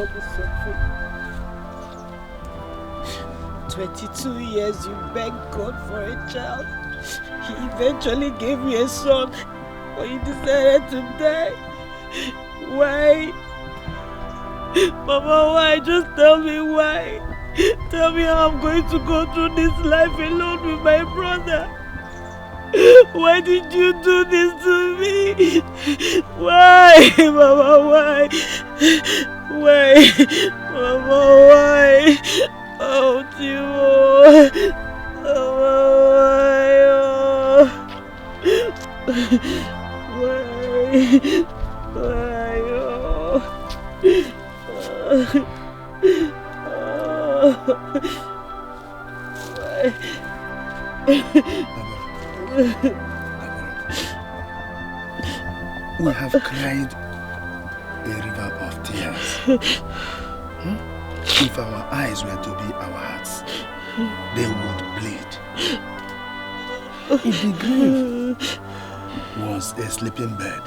all the suffering. 22 years you begged God for a child. He eventually gave you a son, but you decided to die. Why? Mama, why? Just tell me why. Tell me how I'm going to go through this life alone with my brother. Why did you do this to me? Why, Mama, why? Why? Mama, why? Oh, Timo. Mama, why? Why? We have cried a river of tears. If our eyes were to be our hearts, they would bleed. If the grave was a sleeping bed,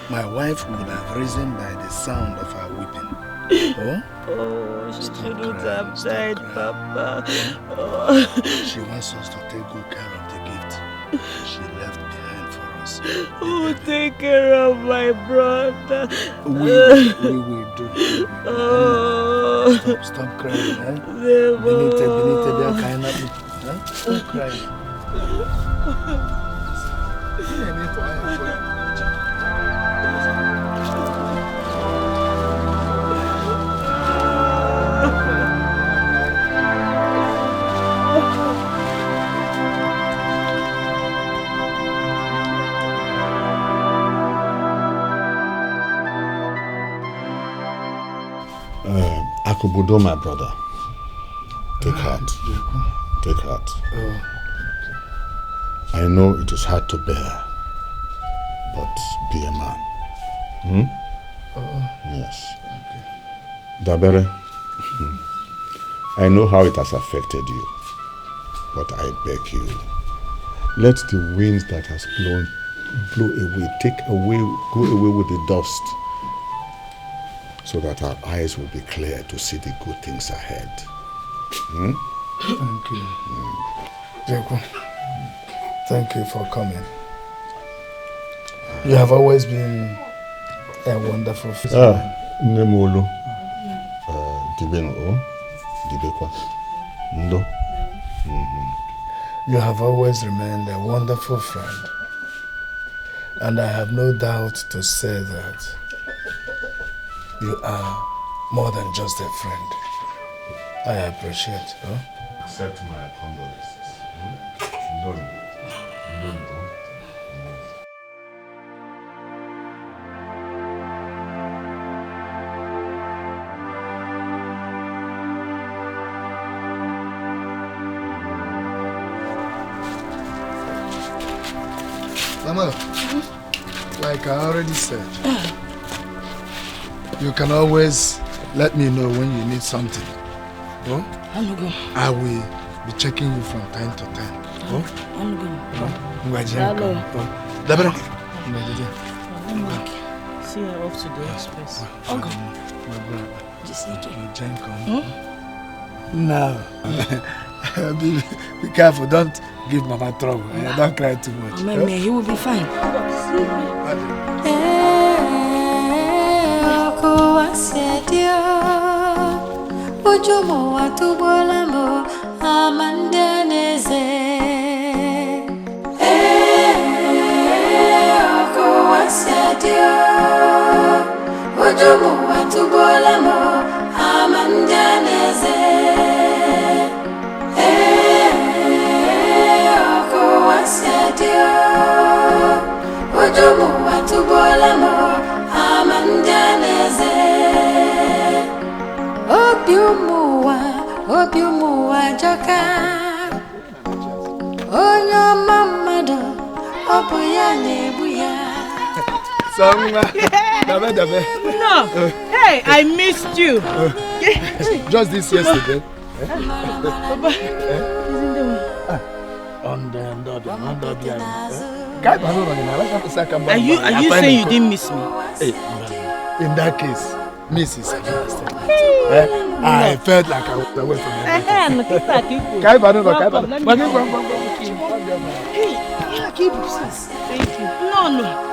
my wife would have risen by the sound of her weeping. Oh, she shouldn't have died, Papa. She wants us to take good care of the gift she left behind for us. Who will take care of my brother? We will do. Stop crying, eh? Benite, they are kind of... Stop crying. Akubudo, my brother. Take heart. Take heart. I know it is hard to bear, but be a man. Yes. Okay. Dabere, I know how it has affected you, but I beg you, let the winds that has blow away, go away with the dust, so that our eyes will be clear to see the good things ahead. Thank you. Jeko, thank you for coming. You have always been a wonderful friend. Nemolo. Dibeno. Dibekwa. Ndo. You have always remained a wonderful friend. And I have no doubt to say that you are more than just a friend. I appreciate. Accept my condolences. Mama, like I already said, you can always let me know when you need something. I will be checking you from time to time. Dabero. See her off to the express. No. Be careful, don't give Mama trouble. Don't cry too much. He will be fine. Ojomo watubolamo amandaneze oko wasadio Ojomo watubolamo amandaneze oko wasadio Ojomo watubolamo amandaneze Obiumuwa joka Onyo mamado Obuya nebuya Sangma Dabe No! Hey, I missed you! Just this yesterday. Papa, Are you saying you didn't miss me? Hey, in that case, Miss is a I felt like I was away from everything. Thank you. No.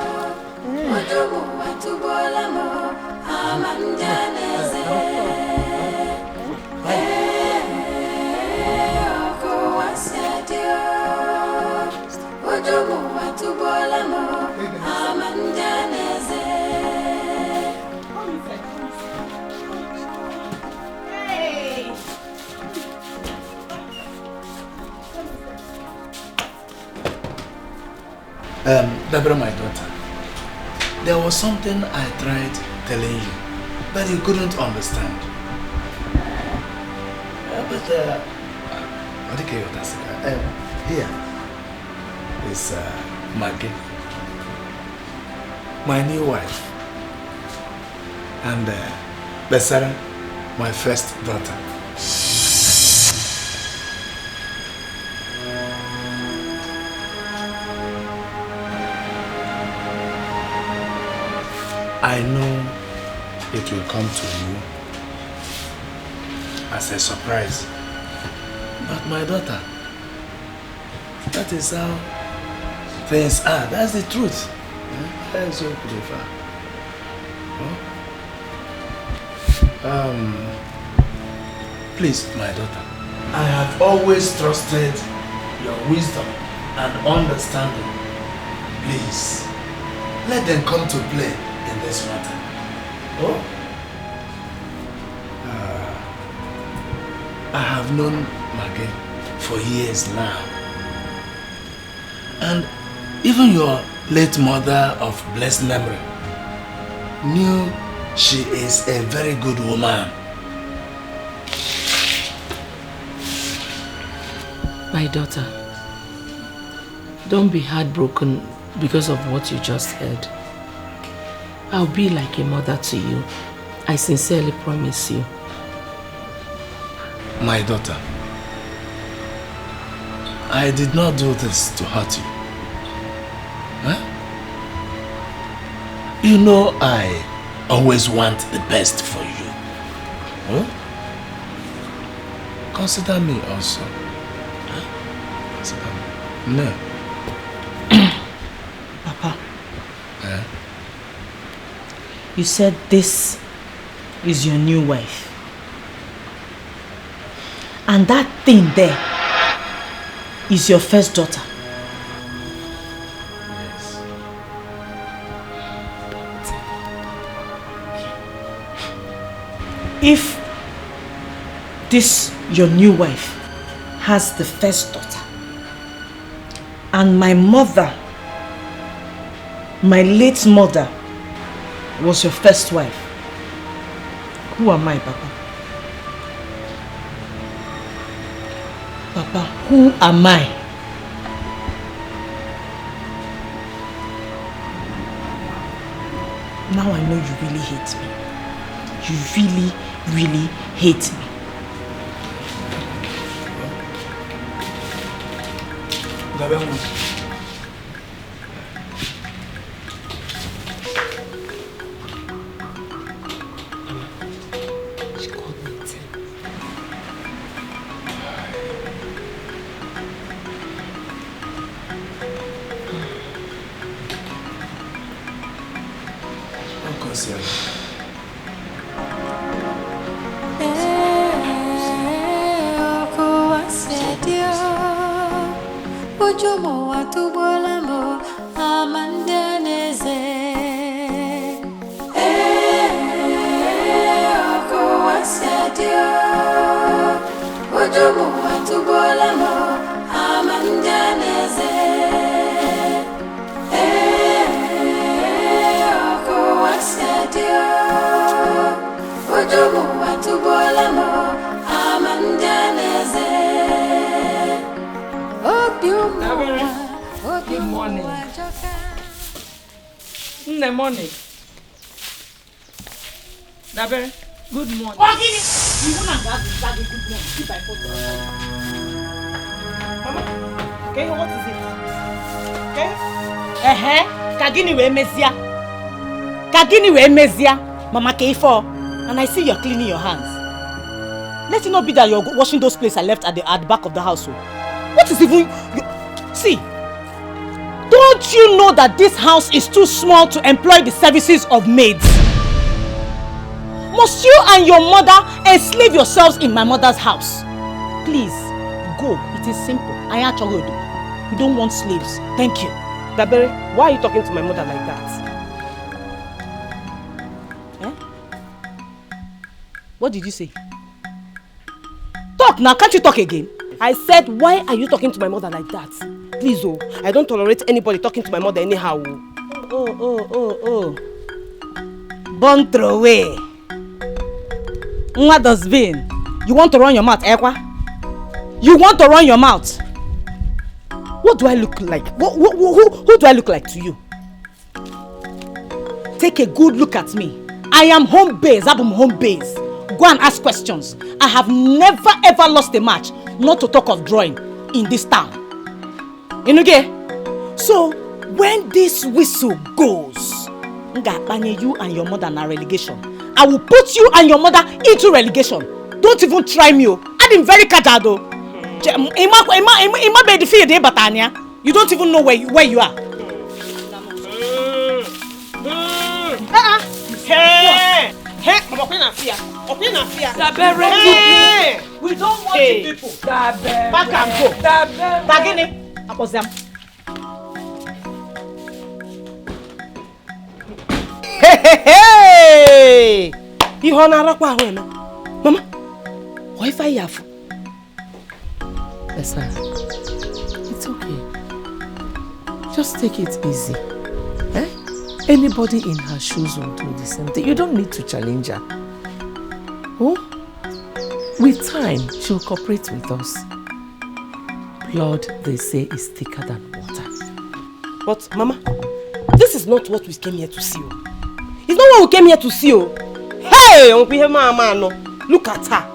Deborah, my daughter, there was something I tried telling you, but you couldn't understand. Here is Maggie, my new wife, and Besara, my first daughter. I know it will come to you as a surprise. But my daughter, that is how things are. That's the truth. That is so clever. Please, my daughter, I have always trusted your wisdom and understanding. Please, let them come to play in this matter. I have known Maggie for years now. And even your late mother of blessed memory knew she is a very good woman. My daughter, don't be heartbroken because of what you just heard. I'll be like a mother to you. I sincerely promise you. My daughter, I did not do this to hurt you. Huh? You know I always want the best for you. Huh? Consider me also. Huh? Consider me. No. Papa. Huh? You said this is your new wife. And that thing there is your first daughter. Yes. If this, your new wife, has the first daughter, and my mother, my late mother, was your first wife, who am I, Papa? Papa, who am I? Now I know you really hate me. You really, really hate me. She called me Tim. Good morning. Good morning. Ebere, good morning. You wanna have this bag good morning if I put it. Mama, okay, what is it? Okay? Kagini we mezia. Mama K4. and I see you're cleaning your hands. Let it not be that you're washing those plates I left at the back of the house. What is even... See, don't you know that this house is too small to employ the services of maids? Must you and your mother enslave yourselves in my mother's house? Please, go. It is simple. I actually do. We don't want slaves. Thank you. Ebere, why are you talking to my mother like that? Eh? What did you say? Talk now, can't you talk again? I said, why are you talking to my mother like that? Please, oh, I don't tolerate anybody talking to my mother anyhow. Oh. Born throw away. What does mean? You want to run your mouth, Ekwa? You want to run your mouth? What do I look like? Who do I look like to you? Take a good look at me. I am home base. I'm home base. Go and ask questions. I have never ever lost a match, not to talk of drawing, in this town. Inuge? So, when this whistle goes, you and your mother na relegation. I will put you and your mother into relegation. Don't even try me. I'm very cajado. You don't even know where you are. We don't want you people. Back and go. Bagini. Hey! Mama, why are you? Listen, it's okay. Just take it easy. Eh? Anybody in her shoes will do the same thing. You don't need to challenge her. Oh? With time, she'll cooperate with us. Blood, they say, is thicker than water. But, Mama, this is not what we came here to see. It's not what we came here to see. Hey! Look at her.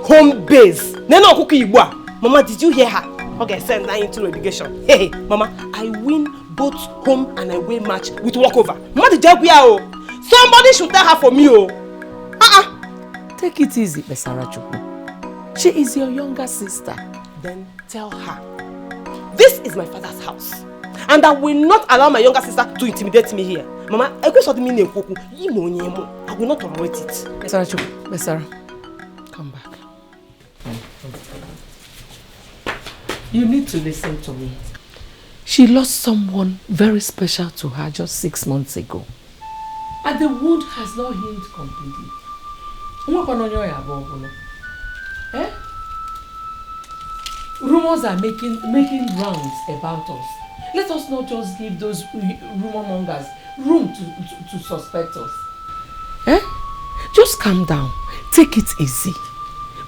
Home base. Mama, did you hear her? Okay, send her into relegation. Hey, Mama, I win both home and away match with walkover. Mama, somebody should tell her for me. Take it easy, Besarachuku. She is your younger sister. Then tell her, this is my father's house, and I will not allow my younger sister to intimidate me here. Mama, I will not tolerate it. Besarachuku, Besara, come back. You need to listen to me. She lost someone very special to her just 6 months ago. And the wound has not healed completely. Eh? Rumors are making rounds about us. Let us not just give those rumor mongers room to suspect us. Eh? Just calm down. Take it easy.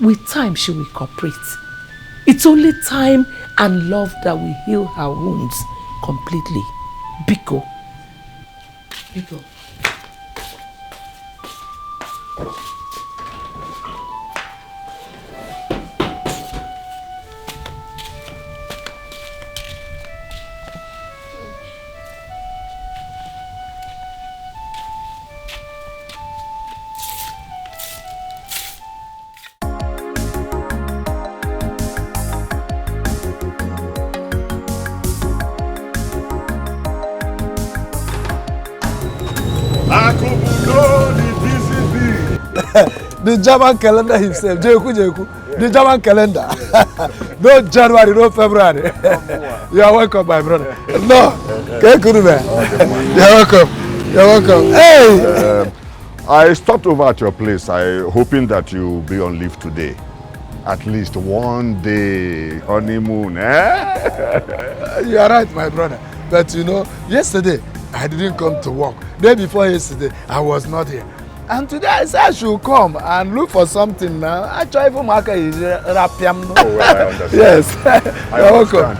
With time, she will cooperate. It's only time and love that will heal her wounds completely. Biko. Biko. The German calendar himself, Jeku. The German calendar. No January, no February. You are welcome, my brother. No, you're welcome. You're welcome. Hey! I stopped over at your place, hoping that you'll be on leave today. At least one day honeymoon, eh? You are right, my brother. But you know, yesterday I didn't come to work. Day before yesterday, I was not here. And today I said I should come and look for something now. I try for market is rapiam. Oh, well, I understand. Yes. You're welcome.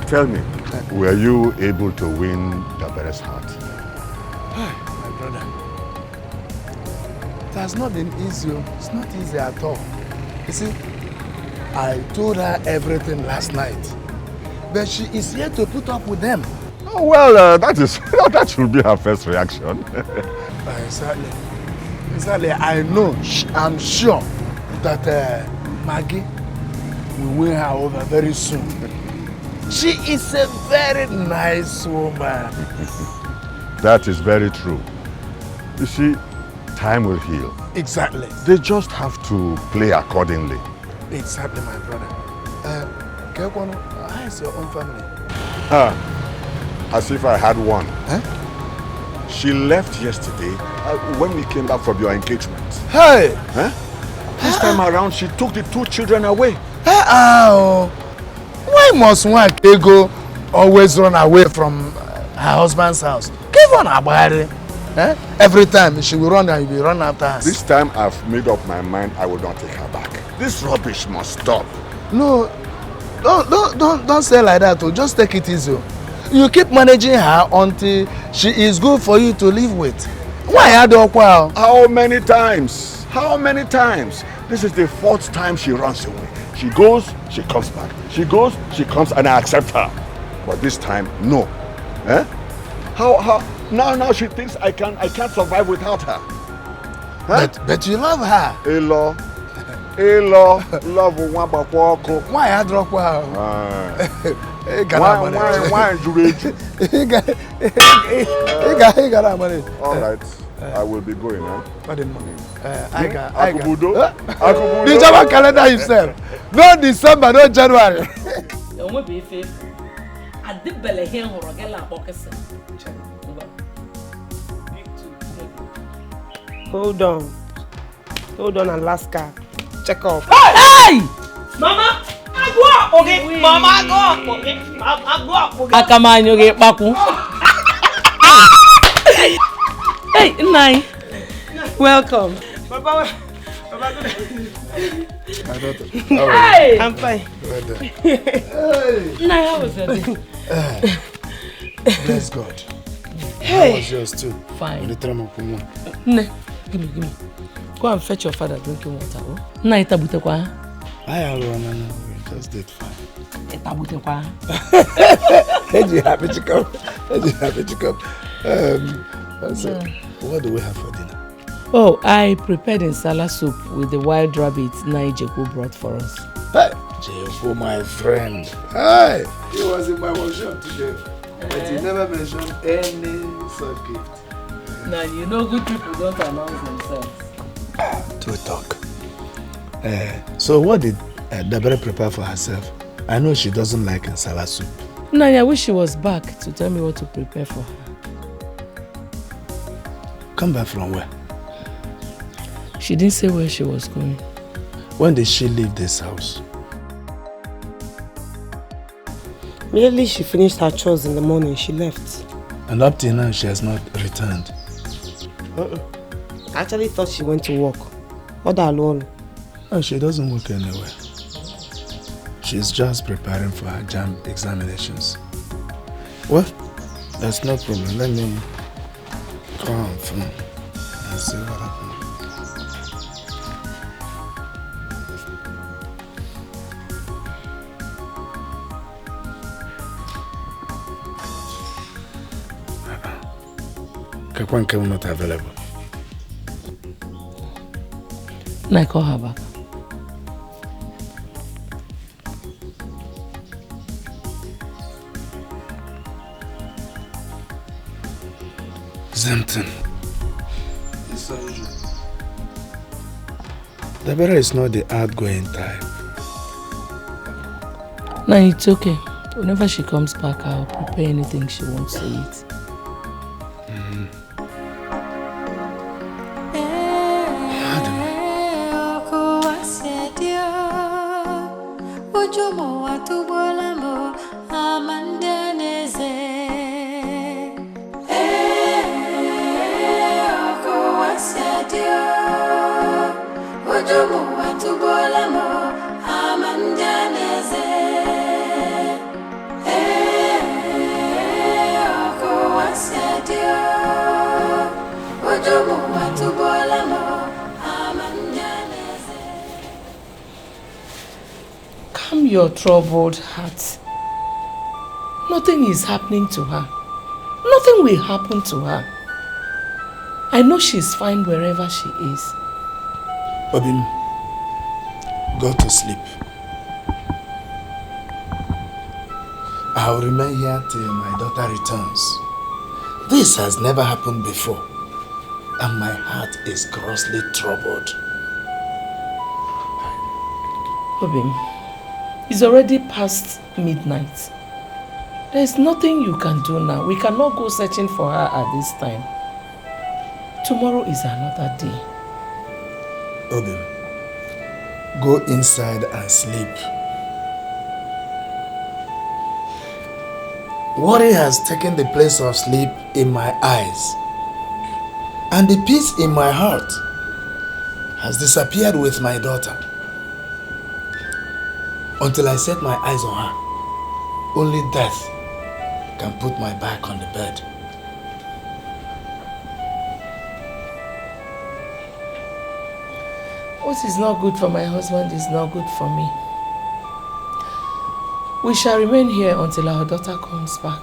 Tell me, were you able to win Ebere's heart? My brother, it has not been easy. It's not easy at all. You see, I told her everything last night, but she is here to put up with them. Oh, well, that should be her first reaction. Exactly. Exactly. I know. I'm sure that Maggie will win her over very soon. She is a very nice woman. That is very true. You see, time will heal. Exactly. They just have to play accordingly. Exactly, my brother. Kekwano, how is your own family? As if I had one. Huh? She left yesterday when we came back from your engagement. Hey! Huh? This time around, she took the 2 children away. Why must one go always run away from her husband's house? Give on her body. Every time she will run and you will run after us. This time I've made up my mind I will not take her back. This rubbish must stop. No, don't say like that. Just take it easy. You keep managing her until she is good for you to live with. Why How many times? How many times? This is the 4th time she runs away. She goes, she comes back. She goes, she comes, and I accept her. But this time, no. How? Now she thinks I can't survive without her. But you love her. Elo, love one bakwako. Why I drop her? Why you All right, I will be going. Akubudo. The German calendar himself. No December, no January. Hold on, Alaska. Check off. Hey! Mama! Okay, Mama, go. Okay, go. Akamanyo get baku. Hey, Nai. Welcome. My daughter. Hey! I'm fine. Nai, how was your day? Bless God. Hey. How was yours too? Fine. Nah, give me. Go and fetch your father drinking water. Nai, tabutekwa. I just did fine. Tabutekwa. You happy to come? So, what do we have for dinner? Oh, I prepared insala soup with the wild rabbit Nai Jeku brought for us. Hey, Jeku, my friend. Hey, he was in my workshop today, but he never mentioned any such gift. Now, you know good people don't announce themselves. To talk. So what did Ebere prepare for herself? I know she doesn't like insala soup. Nai, I wish she was back to tell me what to prepare for her. Come back from where? She didn't say where she was going. When did she leave this house? Immediately she finished her chores in the morning, she left. And up till now, she has not returned. I actually thought she went to work. Other alone. Oh, she doesn't work anywhere. She's just preparing for her JAMB examinations. Well, that's no problem. Let me call on phone and see what happens. Kakwanke will not available. I call her back. Something. It's unusual. Ebere is not the outgoing type. No, it's okay. Whenever she comes back, I'll prepare anything she wants to eat. Calm your troubled heart. Nothing is happening to her. Nothing will happen to her. I know she's fine wherever she is. Obim, go to sleep. I'll remain here till my daughter returns. This has never happened before, and my heart is grossly troubled. Obim, it's already past midnight. There's nothing you can do now. We cannot go searching for her at this time. Tomorrow is another day. Obim, go inside and sleep. Worry has taken the place of sleep in my eyes, and the peace in my heart has disappeared with my daughter. Until I set my eyes on her, only death can put my back on the bed. What is not good for my husband is not good for me. We shall remain here until our daughter comes back.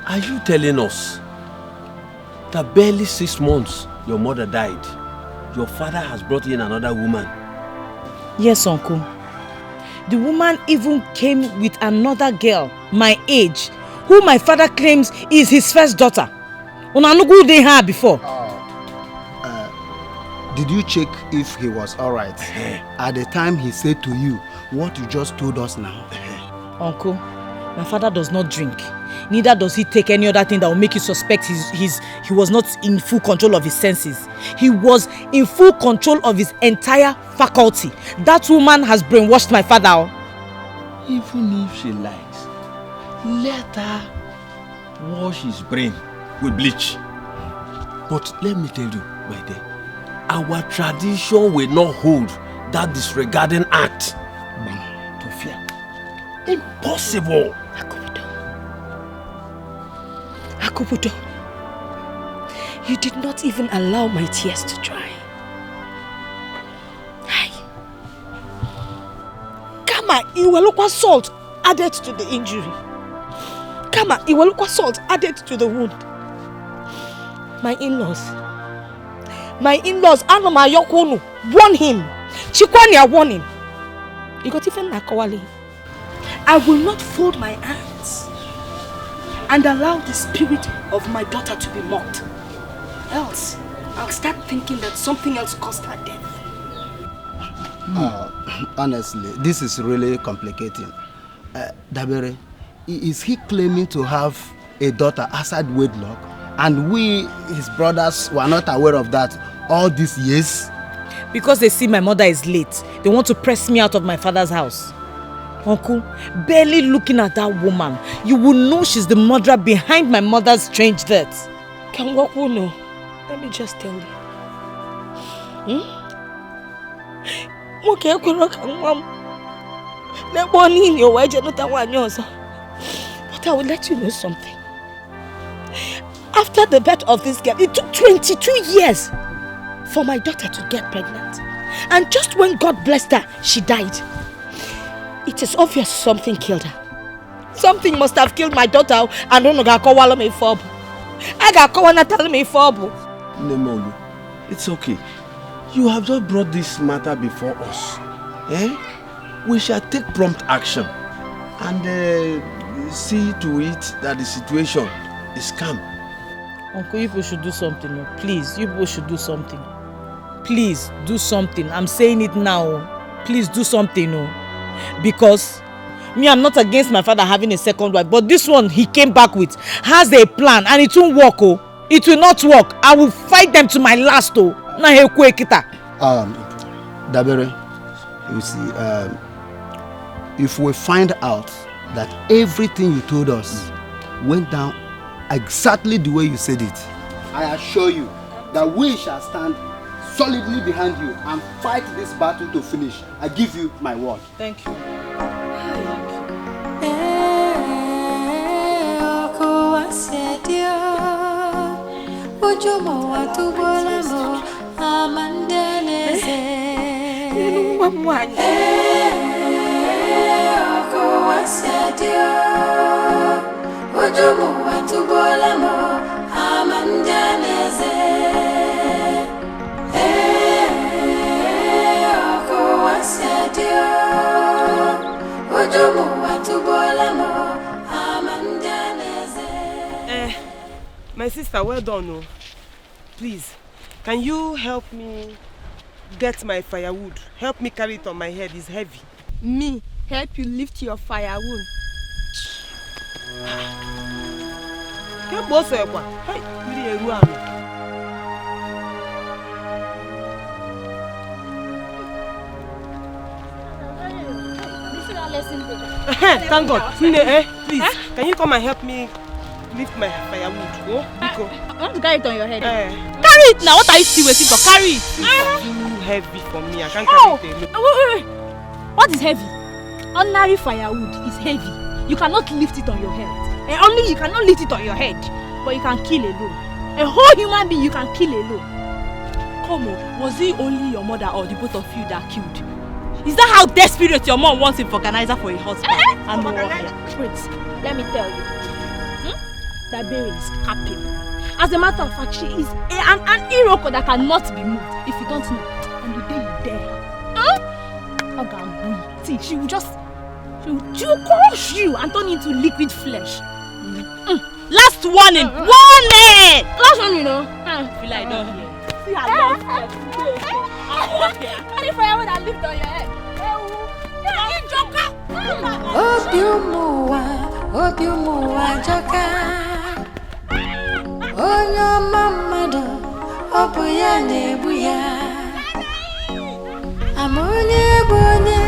Are you telling us that barely 6 months your mother died, your father has brought in another woman? Yes, uncle. The woman even came with another girl, my age, who my father claims is his first daughter. Unanugu they had before. Did you check if he was alright at the time he said to you what you just told us now? Uncle, my father does not drink. Neither does he take any other thing that will make you suspect he was not in full control of his senses. He was in full control of his entire faculty. That woman has brainwashed my father. Even if she lies, let her wash his brain with bleach. But let me tell you, my dear, our tradition will not hold that disregarding act. Tofia, impossible. Akubudo, you did not even allow my tears to dry. Hi. Kama, iwalukwa salt added to the injury. Kama, iwalukwa salt added to the wound. My in-laws, Anoma Yokonu, warn him. Chikwanya warn him. You got even Nakawali. I will not fold my hands and allow the spirit of my daughter to be mocked. Else, I'll start thinking that something else caused her death. Honestly, this is really complicating. Dabere, is he claiming to have a daughter outside wedlock, and we, his brothers, were not aware of that all these years? Because they see my mother is late, they want to press me out of my father's house. Uncle, barely looking at that woman, you will know she's the murderer behind my mother's strange death. Can what will know? Let me just tell you. Okay, but I will let you know something. After the birth of this girl, it took 22 years for my daughter to get pregnant. And just when God blessed her, she died. It is obvious something killed her. Something must have killed my daughter. I don't know. I got telling me Nemolu, it's okay. You have just brought this matter before us. We shall take prompt action and see to it that the situation is calm. Uncle, you people should do something. Please, you people should do something. Please, do something. I'm saying it now. Please do something. Because me, I'm not against my father having a second wife, but this one he came back with has a plan and it won't work. It will not work. I will fight them to my last. Dabere, you see, if we find out that everything you told us went down exactly the way you said it, I assure you that we shall stand solidly behind you and fight this battle to finish. I give you my word. Thank you. My sister, well done. Oh. Please, can you help me get my firewood? Help me carry it on my head, it's heavy. Me? Help you lift your firewood? Thank God. Please, can you come and help me lift my firewood? Oh, Biko. I want to carry it on your head. Carry it now. What are you still waiting for? Carry it. It's too heavy for me. I can't carry it alone. Wait. What is heavy? Ordinary firewood is heavy. You cannot lift it on your head. And only you cannot lift it on your head. But you can kill alone. A whole human being you can kill alone. Come on, was it only your mother or the both of you that killed? Is that how desperate your mom wants him for organizer for a husband? And no Wait, let me tell you. That Ebere is capable. As a matter of fact, she is an Iroko that cannot be moved. If you don't know, and the day you dare, see, she will crush you and turn into liquid flesh. Last warning! Warning! Last one, you know. Feel like don't hear. See, I love you. And if I would have lived on your head, Obiumuwa Joka. Onyo mamado, obuya nebuya. Amonye bonye,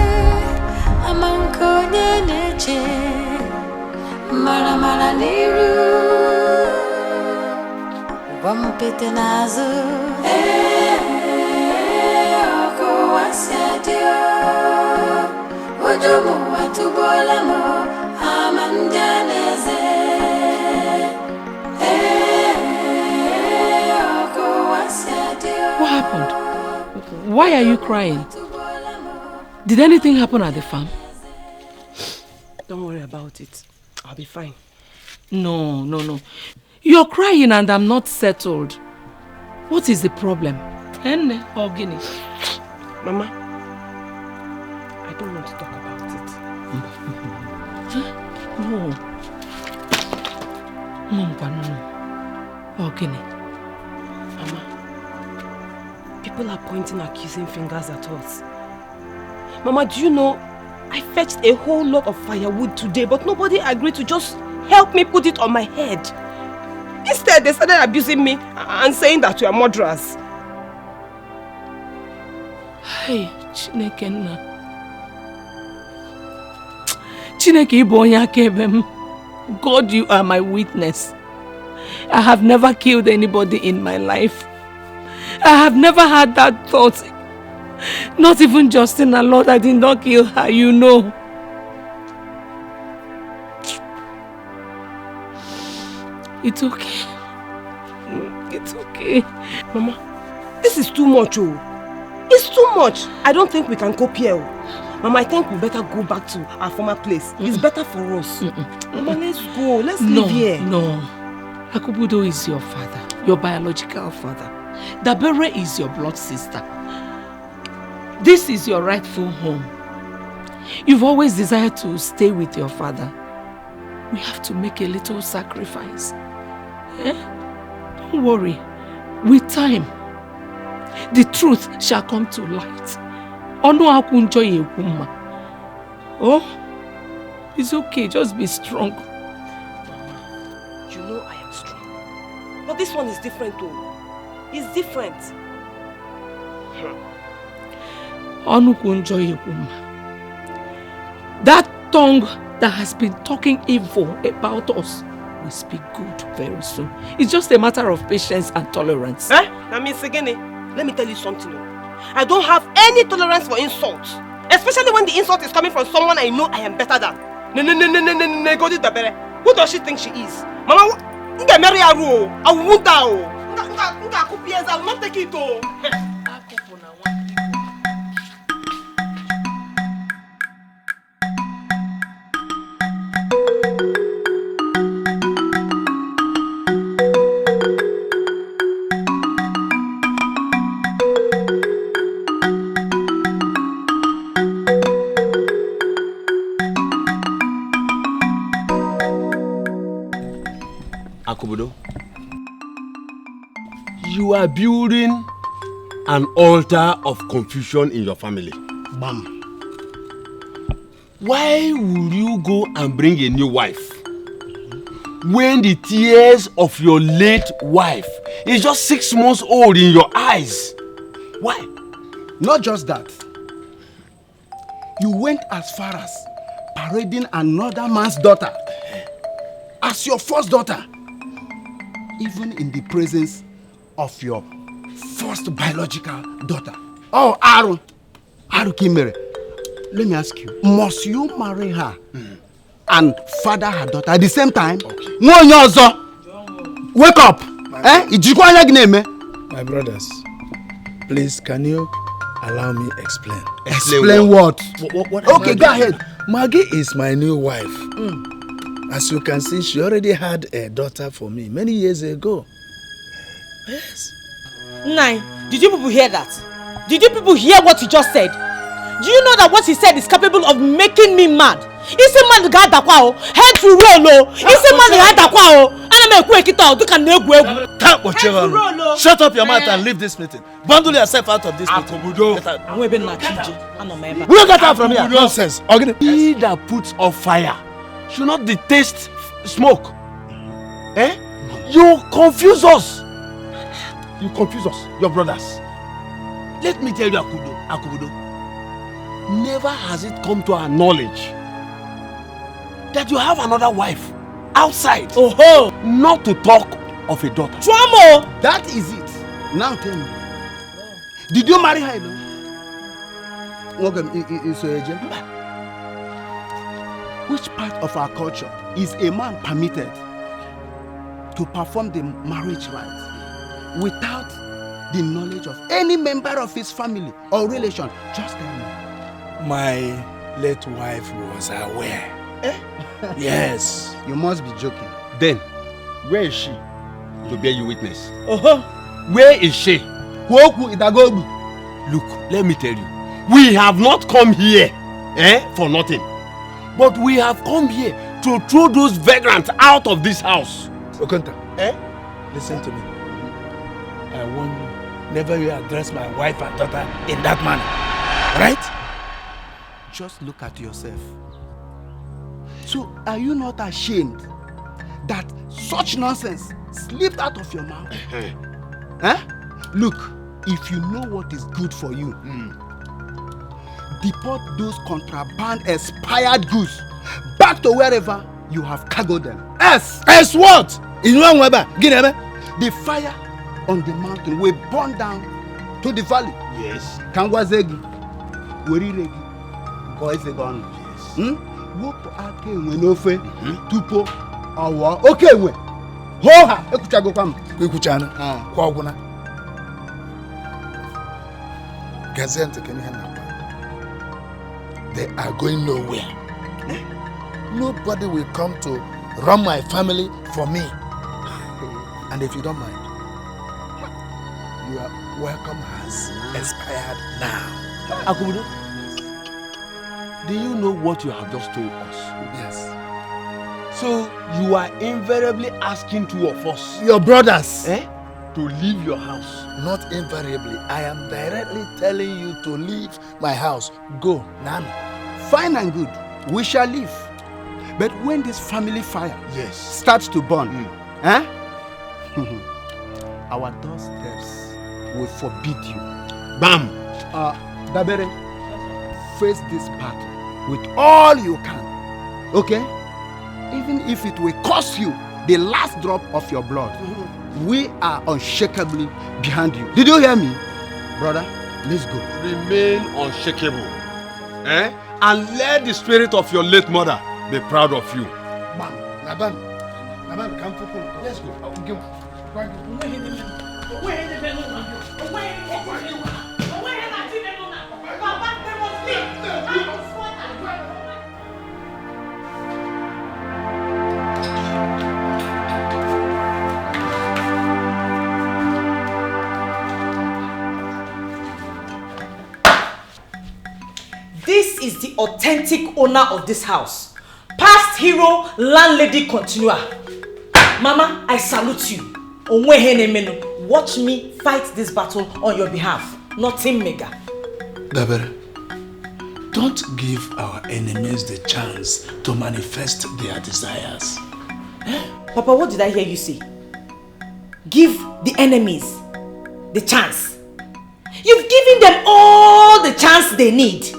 amankonye neche. Mara niru, wampete nazo. Oko wasyadio, ojomu watubolamo, amanjaneze. What happened? Why are you crying? Did anything happen at the farm? Don't worry about it. I'll be fine. No. You're crying and I'm not settled. What is the problem? Enne or Guinea? Mama, I don't want to talk about it. No. Or Guinea? Mama, people are pointing accusing fingers at us. Mama, do you know, I fetched a whole lot of firewood today, but nobody agreed to just help me put it on my head. Instead, they started abusing me and saying that we are murderers. Hey, Chineke nna. Chineke ibo onye akaebe m. God, you are my witness. I have never killed anybody in my life. I have never had that thought. Not even Justina, Lord, I did not kill her, you know. It's okay. It's okay. Mama, this is too much, oh. It's too much. I don't think we can cope here. Mama, I think we better go back to our former place. It's better for us. Mama, let's go. Let's live here. No. Akubudo is your father, your biological father. Ebere is your blood sister. This is your rightful home. You've always desired to stay with your father. We have to make a little sacrifice. Don't worry. With time, the truth shall come to light. Oh, it's okay. Just be strong. Mama, you know I am strong. But this one is different though. It's different. That tongue that has been talking evil about us will speak good very soon. It's just a matter of patience and tolerance. Now, Miss Segene, let me tell you something. I don't have any tolerance for insult. Especially when the insult is coming from someone I know I am better than. No, go to Dabere. Who does she think she is? Mama, I won't I will not take it. Akubudo, you are building an altar of confusion in your family. Bam. Why will you go and bring a new wife when the tears of your late wife is just 6 months old in your eyes? Why? Not just that. You went as far as parading another man's daughter as your first daughter, even in the presence of your first biological daughter. Oh, Aru Kimere, let me ask you, must you marry her and father her daughter at the same time? Okay. Wake up! My brothers, please, can you allow me explain? Explain what? Okay, go ahead. Maggie is my new wife. As you can see, she already had a daughter for me many years ago. Yes. Nine, did you people hear that? Did you people hear what he just said? Do you know that what he said is capable of making me mad? He's a man that got head to roll. He's a man that got Shut up your mouth and leave this meeting. Bundle yourself out of this meeting. We don't get out from here. Nonsense. He that puts off fire should not detest smoke. You confuse us. You confuse us, your brothers. Let me tell you, Akubudo, never has it come to our knowledge that you have another wife outside. Not to talk of a daughter. Chuamo! That is it. Now tell me. Did you marry her? Which part of our culture is a man permitted to perform the marriage rite without the knowledge of any member of his family or relation? Just tell me. My late wife was aware. Yes. You must be joking. Then, where is she to bear you witness? Where is she? Look, let me tell you, we have not come here for nothing. But we have come here to throw those vagrants out of this house. Okonta, listen to me. I warn you, never you address my wife and daughter in that manner. Right? Just look at yourself. So, are you not ashamed that such nonsense slipped out of your mouth? Look, if you know what is good for you, deport those contraband expired goods back to wherever you have cargoed them. As what? In one weather, the fire on the mountain will burn down to the valley. Yes. Kangwazegi, Weriregi, Goizegon. Yes. Wopo ake enwe n'ofe tupo awa oke enwe hoha ekuchago kwam ekuchana kwa oguna gazette keni hana. They are going nowhere. Nobody will come to run my family for me. And if you don't mind, your welcome has expired now. Akubudo, do you know what you have just told us? Yes. So you are invariably asking two of us, your brothers, to leave your house. Not invariably. I am directly telling you to leave my house. Go, Nami. Fine and good. We shall leave. But when this family fire starts to burn, our doorsteps will forbid you. Bam! Dabere, face this battle with all you can. Okay? Even if it will cost you the last drop of your blood, we are unshakably behind you. Did you hear me? Brother, let's go. Remain unshakable. And let the spirit of your late mother be proud of you. Naban, come for let's go. This is the authentic owner of this house. Past hero, landlady continua. Mama, I salute you. Watch me fight this battle on your behalf. Nothing mega. Ebere, don't give our enemies the chance to manifest their desires. Papa, what did I hear you say? Give the enemies the chance. You've given them all the chance they need.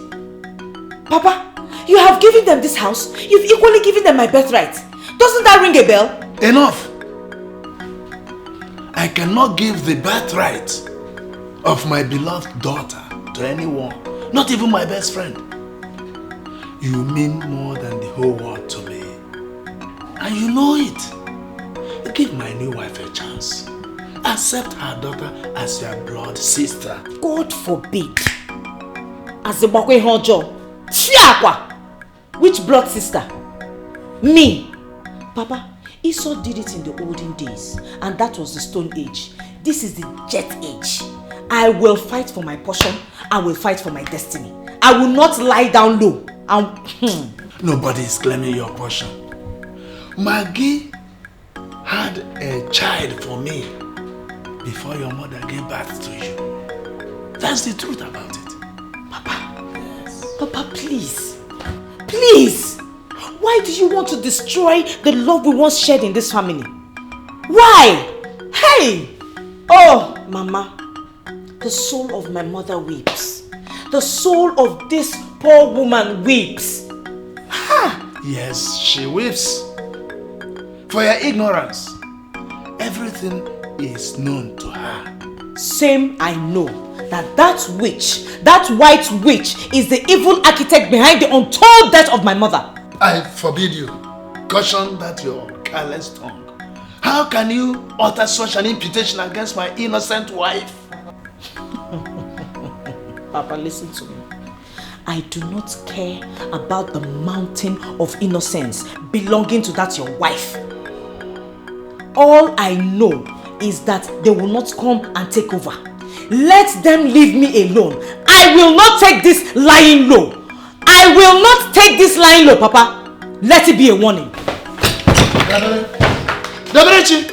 Papa, you have given them this house. You've equally given them my birthright. Doesn't that ring a bell? Enough! I cannot give the birthright of my beloved daughter to anyone, not even my best friend. You mean more than the whole world to me. And you know it. Give my new wife a chance. Accept her daughter as your blood sister. God forbid. As the Bakwe Hojo. Which blood sister? Me. Papa, Esau did it in the olden days, and that was the Stone Age. This is the Jet Age. I will fight for my portion. I will fight for my destiny. I will not lie down low. Nobody is claiming your portion. Maggie had a child for me before your mother gave birth to you. That's the truth about it. Papa, please. Please. Why do you want to destroy the love we once shared in this family? Why? Hey! Oh, Mama. The soul of my mother weeps. The soul of this poor woman weeps. Ha! Yes, she weeps. For your ignorance, everything is known to her. Same I know that witch, that white witch, is the evil architect behind the untold death of my mother. I forbid you. Caution that your careless tongue. How can you utter such an imputation against my innocent wife? Papa, listen to me. I do not care about the mountain of innocence belonging to that your wife. All I know is that they will not come and take over. Let them leave me alone. I will not take this lying low. I will not take this lying low, Papa. Let it be a warning. Daberechi!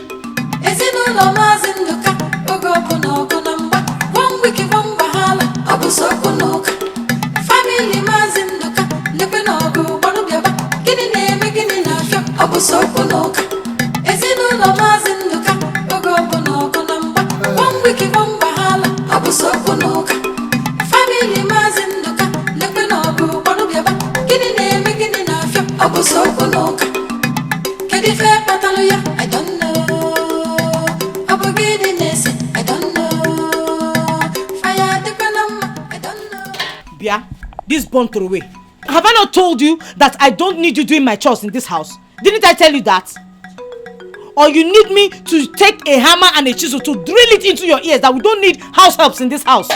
Ezinụlọ Maazị Nduka, oge ọkụ na ọgụ na mgba, one week one wahala, ọ bụ sokwu n'ụka. Family Maazị Nduka, lekwe na ọgụ gbanụ bịaba, gịnị na-eme gịnị na-afịa, ọ bụ sokwu n'ụka. Ezinụlọ Maazị Nduka, oge ọkụ na ọgụ na mgba, one week one wahala, ọ bụ sokwu n'ụka. Family Maazị Nduka, lekwe na ọgụ gbanụ bịaba, gịnị na-eme gịnị na-afịa, ọ bụ sokwu n'ụka. Kedu ife kpatalụ ya? I don't know. Ọ bụ gịnị na-ese? I don't know. Fire dịkwa na mma? I don't know. Bia, this born throw away. Have I not told you that I don't need you doing my chores in this house? Didn't I tell you that? Or you need me to take a hammer and a chisel to drill it into your ears that we don't need house helps in this house?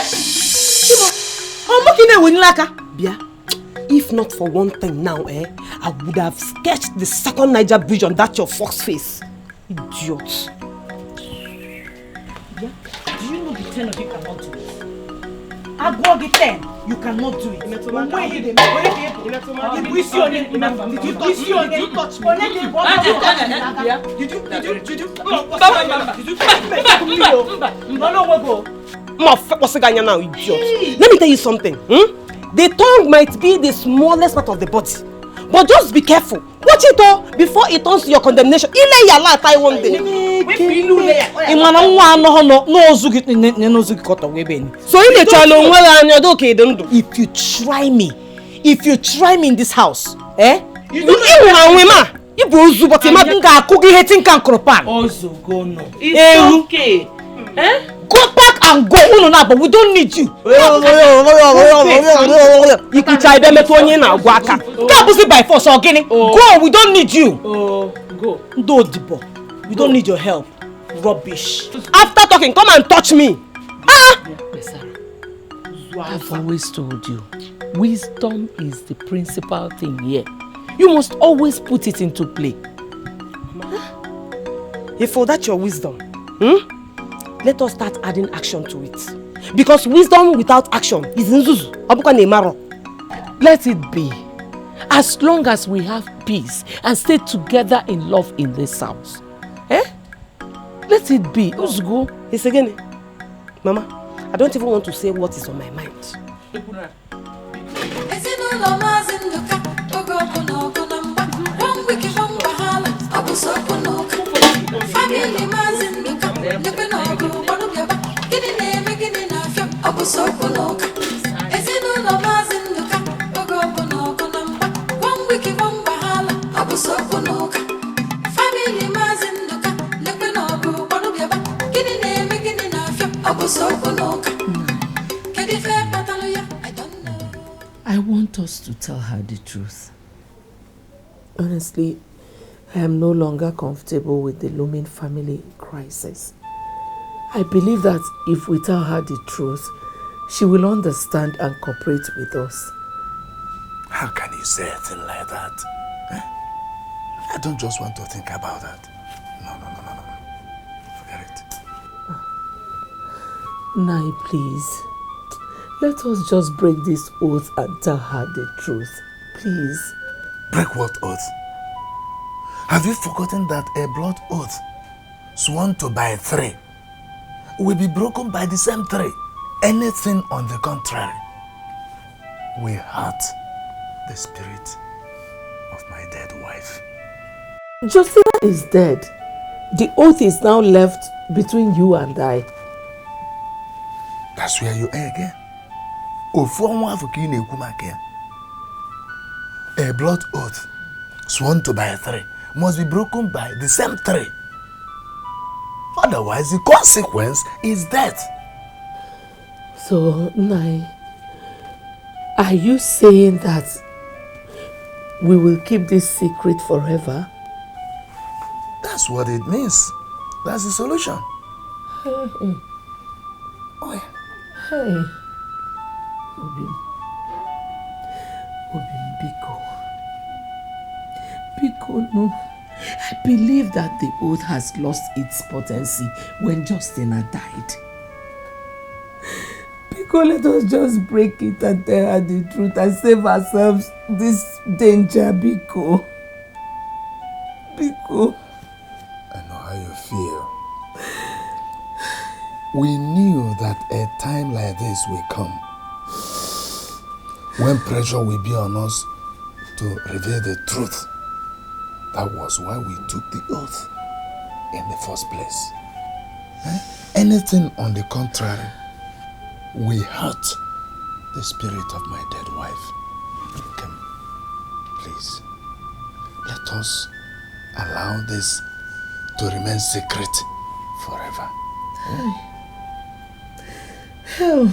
Bia, if not for one thing now, I would have sketched the second Niger bridge on that your fox face. Idiot. Bia, do you know the 10 of you cannot do it? I go the 10. You cannot do it. Did you touch me? Let me tell you something. The tongue might be the smallest part of the body, but just be careful. Watch it all before it turns to your condemnation. One day. So if you try me in this house, you Ibu but imagine cookie hating can cropan. Also go no. It's okay. Eh? Go back and go. No, but we don't need you. You could try them at one now. Can't by force or getting. Go, we don't need you. Oh, go. We don't need your help. Rubbish. After talking, come and touch me. I've always told you, wisdom is the principal thing here. You must always put it into play. If for that your wisdom, let us start adding action to it. Because wisdom without action is nzuzu. Let it be. As long as we have peace and stay together in love in this house. Let it be. Let's go. It's again. Mama, I don't even want to say what is on my mind. I want us to tell her the truth. Honestly, I am no longer comfortable with the looming family crisis. I believe that if we tell her the truth, she will understand and cooperate with us. How can you say a thing like that? I don't just want to think about that. No. Forget it. Nai, please. Let us just break this oath and tell her the truth. Please. Break what oath? Have you forgotten that a blood oath sworn to by three will be broken by the same three? Anything on the contrary will hurt the spirit of my dead wife. Justina is dead. The oath is now left between you and I. That's where you are again. A blood oath sworn to by three must be broken by the same three. Otherwise, the consequence is death. So, Nai, are you saying that we will keep this secret forever? That's what it means. That's the solution. Hey. Obim, Biko, no. I believe that the oath has lost its potency when Justina died. Biko, let us just break it and tell her the truth and save ourselves this danger, Biko. Biko. I know how you feel. We knew that a time like this will come when pressure will be on us to reveal the truth. That was why we took the oath in the first place. Anything on the contrary will hurt the spirit of my dead wife. Come, please, let us allow this to remain secret forever. Hell.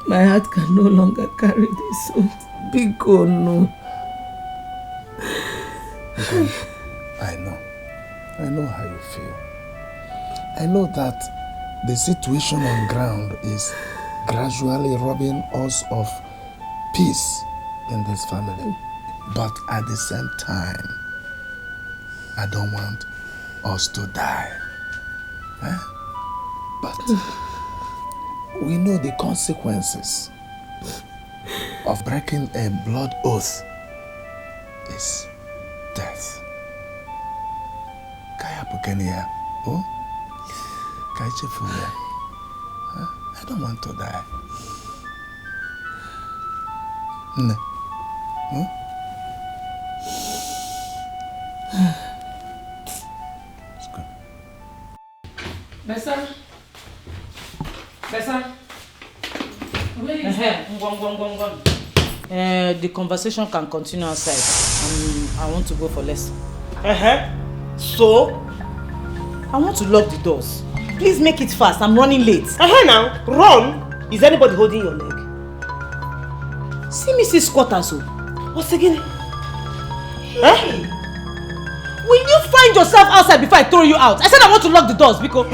My heart can no longer carry this oath. Biko, no. I know how you feel. I know that the situation on ground is gradually robbing us of peace in this family. But at the same time, I don't want us to die. But we know the consequences of breaking a blood oath is death. Kaya Pukenia, oh? Kaichifuya. I don't want to die. No. Let's go. Besa. Where is that? The conversation can continue outside. I want to go for lesson. So? I want to lock the doors. Please make it fast. I'm running late. Now, run. Is anybody holding your leg? See me see squatters. What's again? Hey. Will you find yourself outside before I throw you out? I said I want to lock the doors because...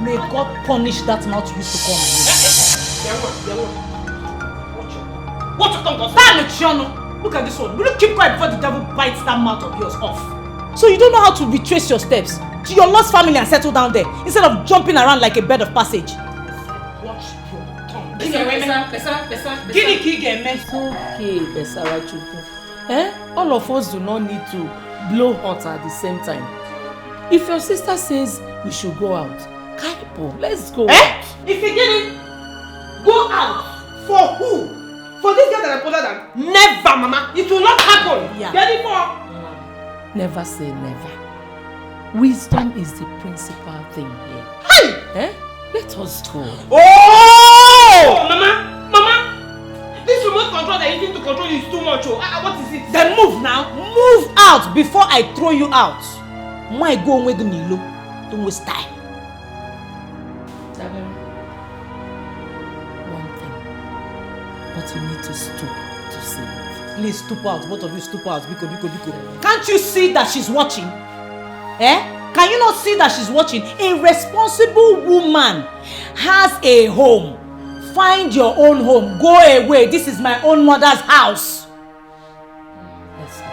May God punish that mouth you used to call me. What you talking about? Look at this one. Will you keep quiet before the devil bites that mouth of yours off? So you don't know how to retrace your steps to your lost family and settle down there instead of jumping around like a bird of passage. Watch your tongue. It's okay, Besara Chupu. All of us do not need to blow hot at the same time. If your sister says we should go out, Kaipo, let's go out. If you get it, go out. For who? For this girl that I put her down? Never, Mama. It will not happen. Yeah. Get it for? Never say never. Wisdom is the principal thing here. Hey! Let us go. Oh! Mama! This remote control that you think to control you is too much. What is it? Then move now. Move out before I throw you out. My go with the Nilo. Don't waste time. One thing. But you need to stoop to see it. Please stoop out. Both of you stoop out. Biko. Can't you see that she's watching? Can you not see that she's watching? A responsible woman has a home. Find your own home. Go away. This is my own mother's house. Let's go.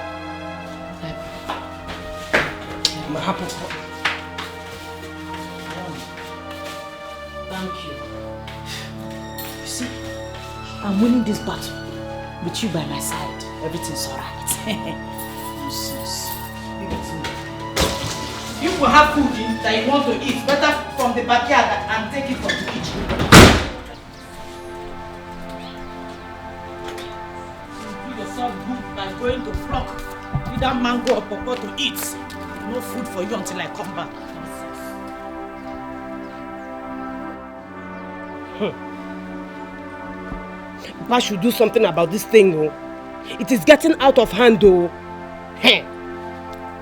Thank you. You see, I'm winning this battle with you by my side. Everything's alright. Nonsense. Give it to me. You will have food that you want to eat, better from the backyard and take it from the kitchen. You do yourself good by going to pluck either mango or pawpaw to eat. No food for you until I come back. Papa should do something about this thing, oh. It is getting out of hand, oh.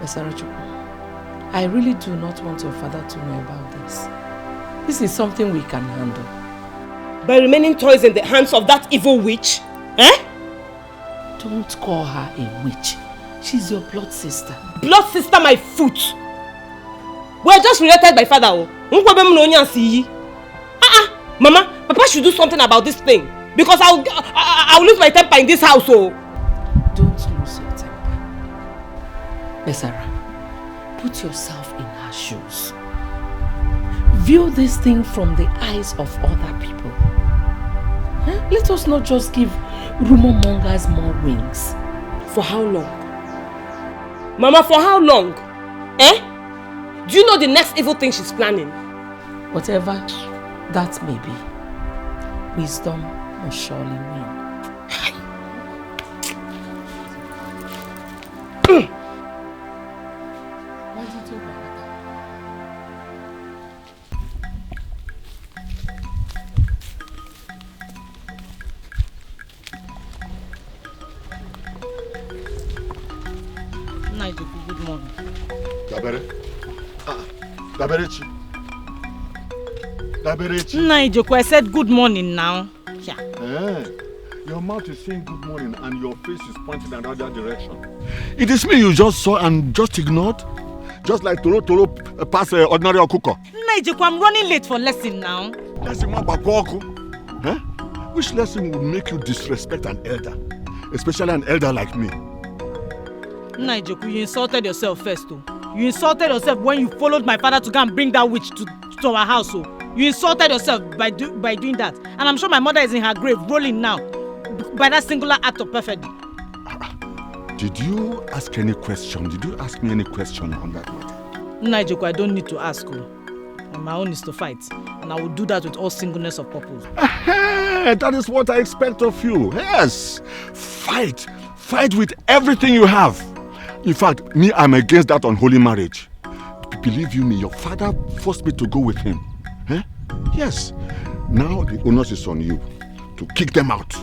Besarachu, I really do not want your father to know about this. This is something we can handle. By remaining toys in the hands of that evil witch? Don't call her a witch. She's your blood sister. Blood sister, my foot. We're just related by father. Mama, Papa should do something about this thing. Because I'll lose my temper in this house. Don't lose your temper. Besara, put yourself in her shoes. View this thing from the eyes of other people. Let us not just give rumor mongers more wings. For how long? Mama, for how long? Do you know the next evil thing she's planning? Whatever that may be, wisdom must surely win. What did you do? Good morning. Dabere? Daberechi. Daberechi. Naijoko, I said good morning now. Yeah. Your mouth is saying good morning and your face is pointing in another direction. It is me you just saw and just ignored? Just like Toro pass ordinary okuko. Naijoko, I'm running late for lesson now. Lesson Bakoku? Which lesson would make you disrespect an elder? Especially an elder like me? Naijoko, you insulted yourself first, though. You insulted yourself when you followed my father to go and bring that witch to our house, oh. You insulted yourself by doing that. And I'm sure my mother is in her grave rolling now by that singular act of perfidy. Did you ask any question? Did you ask me any question on that matter? Naijoko, I don't need to ask you. My own is to fight. And I will do that with all singleness of purpose. That is what I expect of you. Yes. Fight. Fight with everything you have. In fact, me, I'm against that unholy marriage. Believe you me, your father forced me to go with him. Yes. Now the onus is on you to kick them out.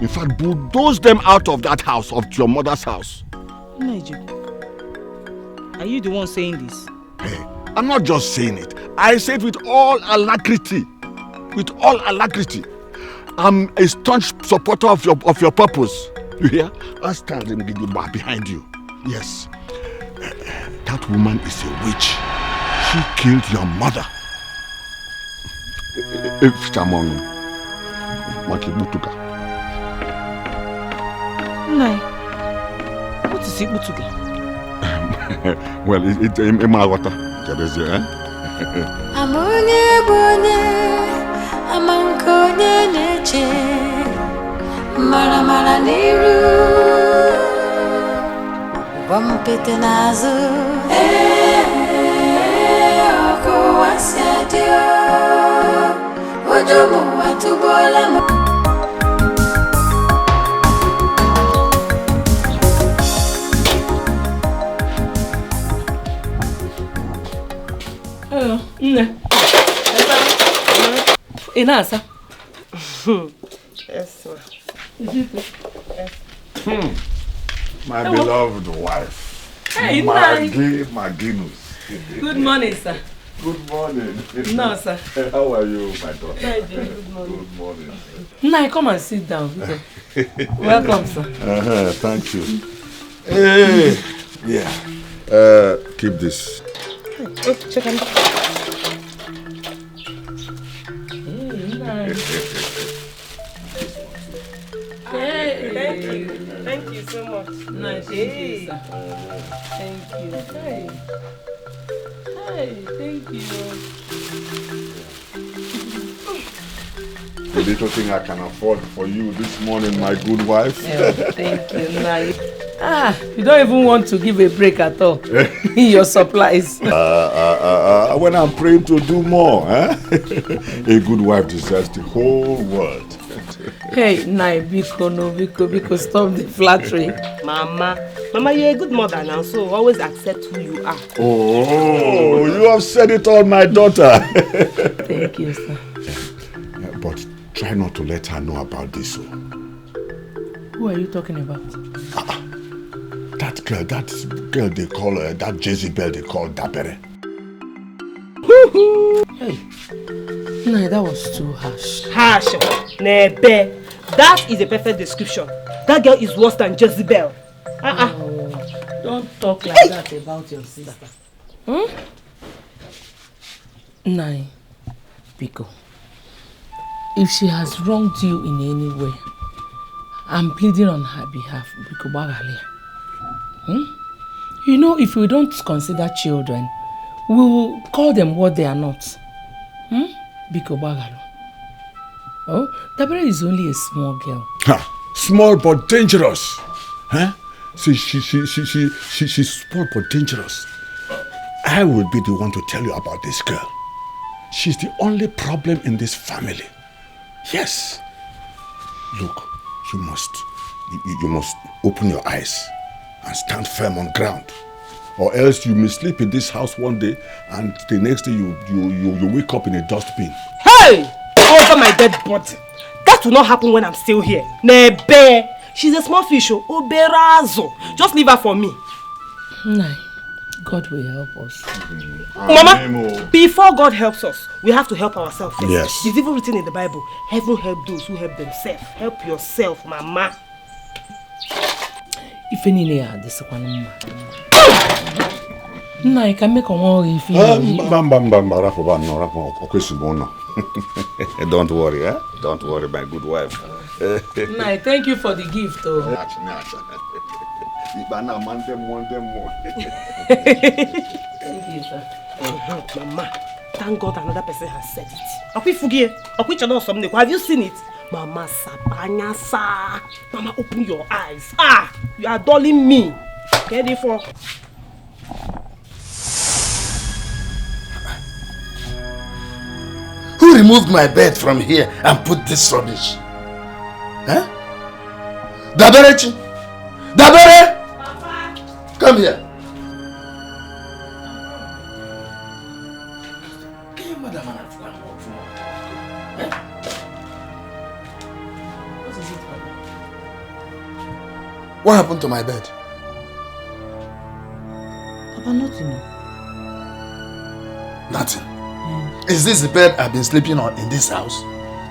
In fact, bulldoze them out of that house, of your mother's house. Nigel, are you the one saying this? Hey, I'm not just saying it. I say it with all alacrity. With all alacrity. I'm a staunch supporter of your purpose. You hear? I stand in behind you. Yes. That woman is a witch. She killed your mother. If someone Makibutuka. Nai, what is Ibutuka? Well, it's a water. Amonye bonye, amankonye neche, mara niru, wampete nazo, oko wasyadio, ojomu watubola mo. Nne. Inasa. Yes, ma. My beloved wife. Hey, my Guinness. Good morning, sir. Good morning. No, sir. How are you, my daughter? Good morning. Good morning. Nai, come and sit down. Welcome, sir. Thank you. Hey. Yeah. Keep this. Oh, check on that. Nice. Hey, thank you so much. Nice. Hey. Thank you. Hey, thank you. The little thing I can afford for you this morning, my good wife. Yeah, thank you. Nice. You don't even want to give a break at all in your supplies. When I'm praying to do more, a good wife deserves the whole world. Hey, Nai, Biko, stop the flattery. Mama, you're a good mother now, so always accept who you are. Oh, you have said it all, my daughter. Thank you, sir. But try not to let her know about this. Who are you talking about? That girl they call her, that Jezebel they call Ebere. Hey, no, that was too harsh. Harsh? Nebe. That is a perfect description. That girl is worse than Jezebel. Oh, don't talk like that about your sister. Nai, Biko, if she has wronged you in any way, I'm pleading on her behalf, Biko Bagalia. You know, if we don't consider children, we'll call them what they are not. Biko Bagalo. Oh, Ebere is only a small girl. Small but dangerous. Huh? She's small but dangerous. I will be the one to tell you about this girl. She's the only problem in this family. Yes. Look, you must open your eyes and stand firm on ground. Or else you may sleep in this house one day and the next day you wake up in a dustbin. Hey! Over my dead body. That will not happen when I'm still here. Nebe! She's a small fish. Oberazo. Just leave her for me. Nai, God will help us. Mama, before God helps us, we have to help ourselves first. Yes. It's even written in the Bible. Heaven help those who help themselves. Help yourself, Mama. If any are this one, I can make a more if you Don't worry, eh? Don't worry, my good wife. Nai, thank you for the gift. Thank you, sir. Mama, thank God another person has said it. Have you seen it? Mama Sabanya sa. Mama, open your eyes. You are dulling me. Get it for. Who removed my bed from here and put this rubbish? Huh? Daberechi! Dabere! Papa. Come here. What happened to my bed? Papa, nothing. Nothing. Is this the bed I've been sleeping on in this house?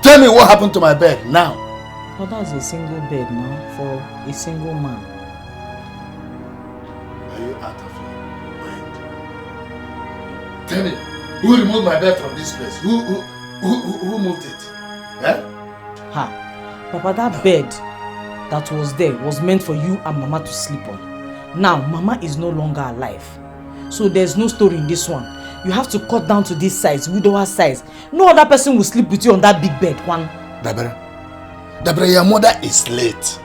Tell me what happened to my bed now. But that's a single bed now for a single man. Are you out of your mind? Tell me, who removed my bed from this place? Who moved it? Eh? Ha! Papa, that bed that was there was meant for you and Mama to sleep on. Now, Mama is no longer alive. So there's no story in this one. You have to cut down to this size, widower size. No other person will sleep with you on that big bed. One. Dabere, your mother is late.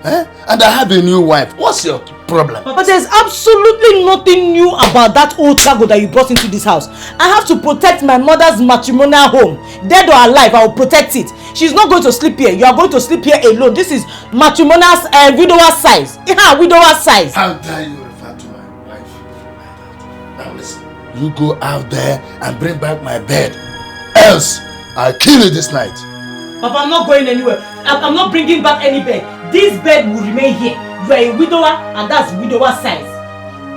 Eh? And I have a new wife. What's your problem? But there's absolutely nothing new about that old cargo that you brought into this house. I have to protect my mother's matrimonial home. Dead or alive, I will protect it. She's not going to sleep here. You are going to sleep here alone. This is matrimonial widower size. Yeah, widower size. How dare you refer to my wife like that? Now listen, you go out there and bring back my bed. Else, I'll kill you this night. Papa, I'm not going anywhere. I'm not bringing back any bed. This bed will remain here. You are a widower and that's widower size.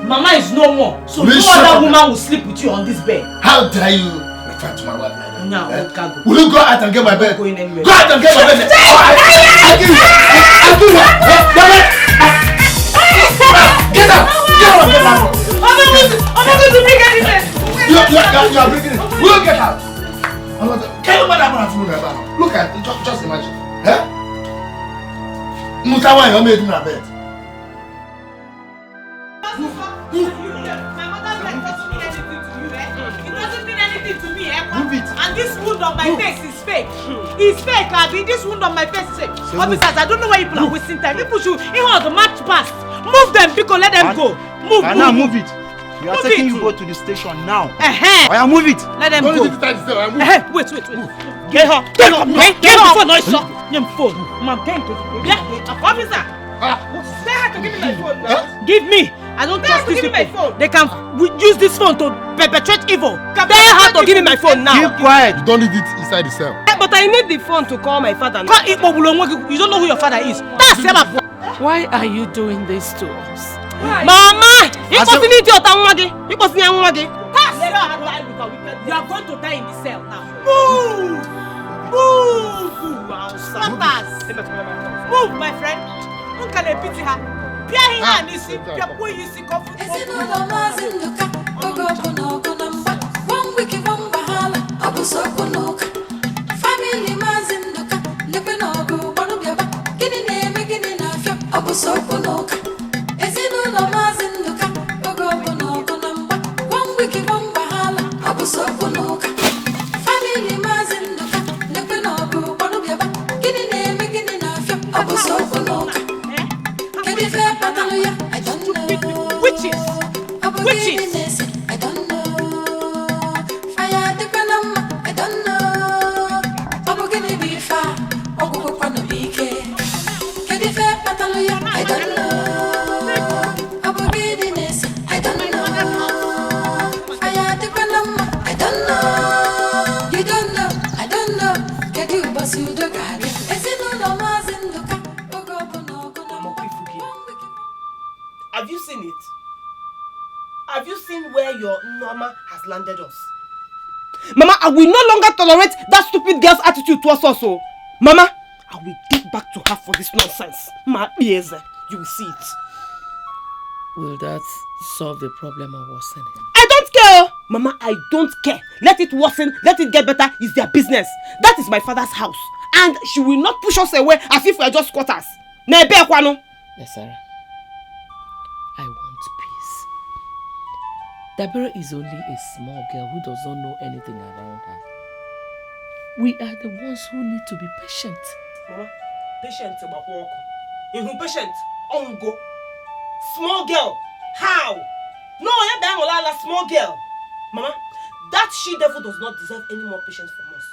Mama is no more. So no other woman will sleep with you on this bed. How dare you refer to my wife like that? No, Will you go out and get my bed? I'm not going anywhere. Go out and get my bed. I'll give you. Get out. Get out. I'm not going to bring anything. You are bringing it. Will you get out? Can you look at it, just imagine. Eh? Mutawa, you're made in a bed. My mother's life doesn't mean anything to you, eh? It doesn't mean anything to me, eh? Move it. And this wound on my face is fake. It's fake, Abby. This wound on my face is fake. Officers, I don't know why people are wasting time. People should, the match past. Move them, people, let them go. Move. Now move it. We are taking you go to the station now. Oya, move it. Let them go. Don't leave it there. Wait. Get her. Get her. Get her phone. No, stop. Your phone. Mom, thank you. Officer. Tell her to give me my phone. Give me. I don't trust these people. They can use this phone to perpetrate evil. Tell her to give me my phone now. Keep quiet. You don't need it inside the cell. But I need the phone to call my father. Call it. You don't know who your father is. That's Seba. Why are you doing this to us? Mama! You are going to die in the cell now. Move! Move, my friend. Who can I pity her? Witches! I don't know. Fire the Panama, I don't know. I'm going to be far. I'm going to be care. Can you fair Pataluya? I don't know. I'm going to be I don't know. Fire the Panama, I don't know. You don't know, I don't know. Can you bust you the garden? Have you seen it? Have you seen where your Norma has landed us? Mama, I will no longer tolerate that stupid girl's attitude towards us. Oh. Mama, I will get back to her for this nonsense. My ears, you will see it. Will that solve the problem or worsen it? I don't care! Mama, I don't care. Let it worsen, let it get better, it's their business. That is my father's house. And she will not push us away as if we are just squatters. Yes, Sarah. I want peace. Ebere is only a small girl who does not know anything around her. We are the ones who need to be patient. Mama, patient, patient, ongo. Small girl, how? No, you're small girl. Mama, that she-devil does not deserve any more patience from us.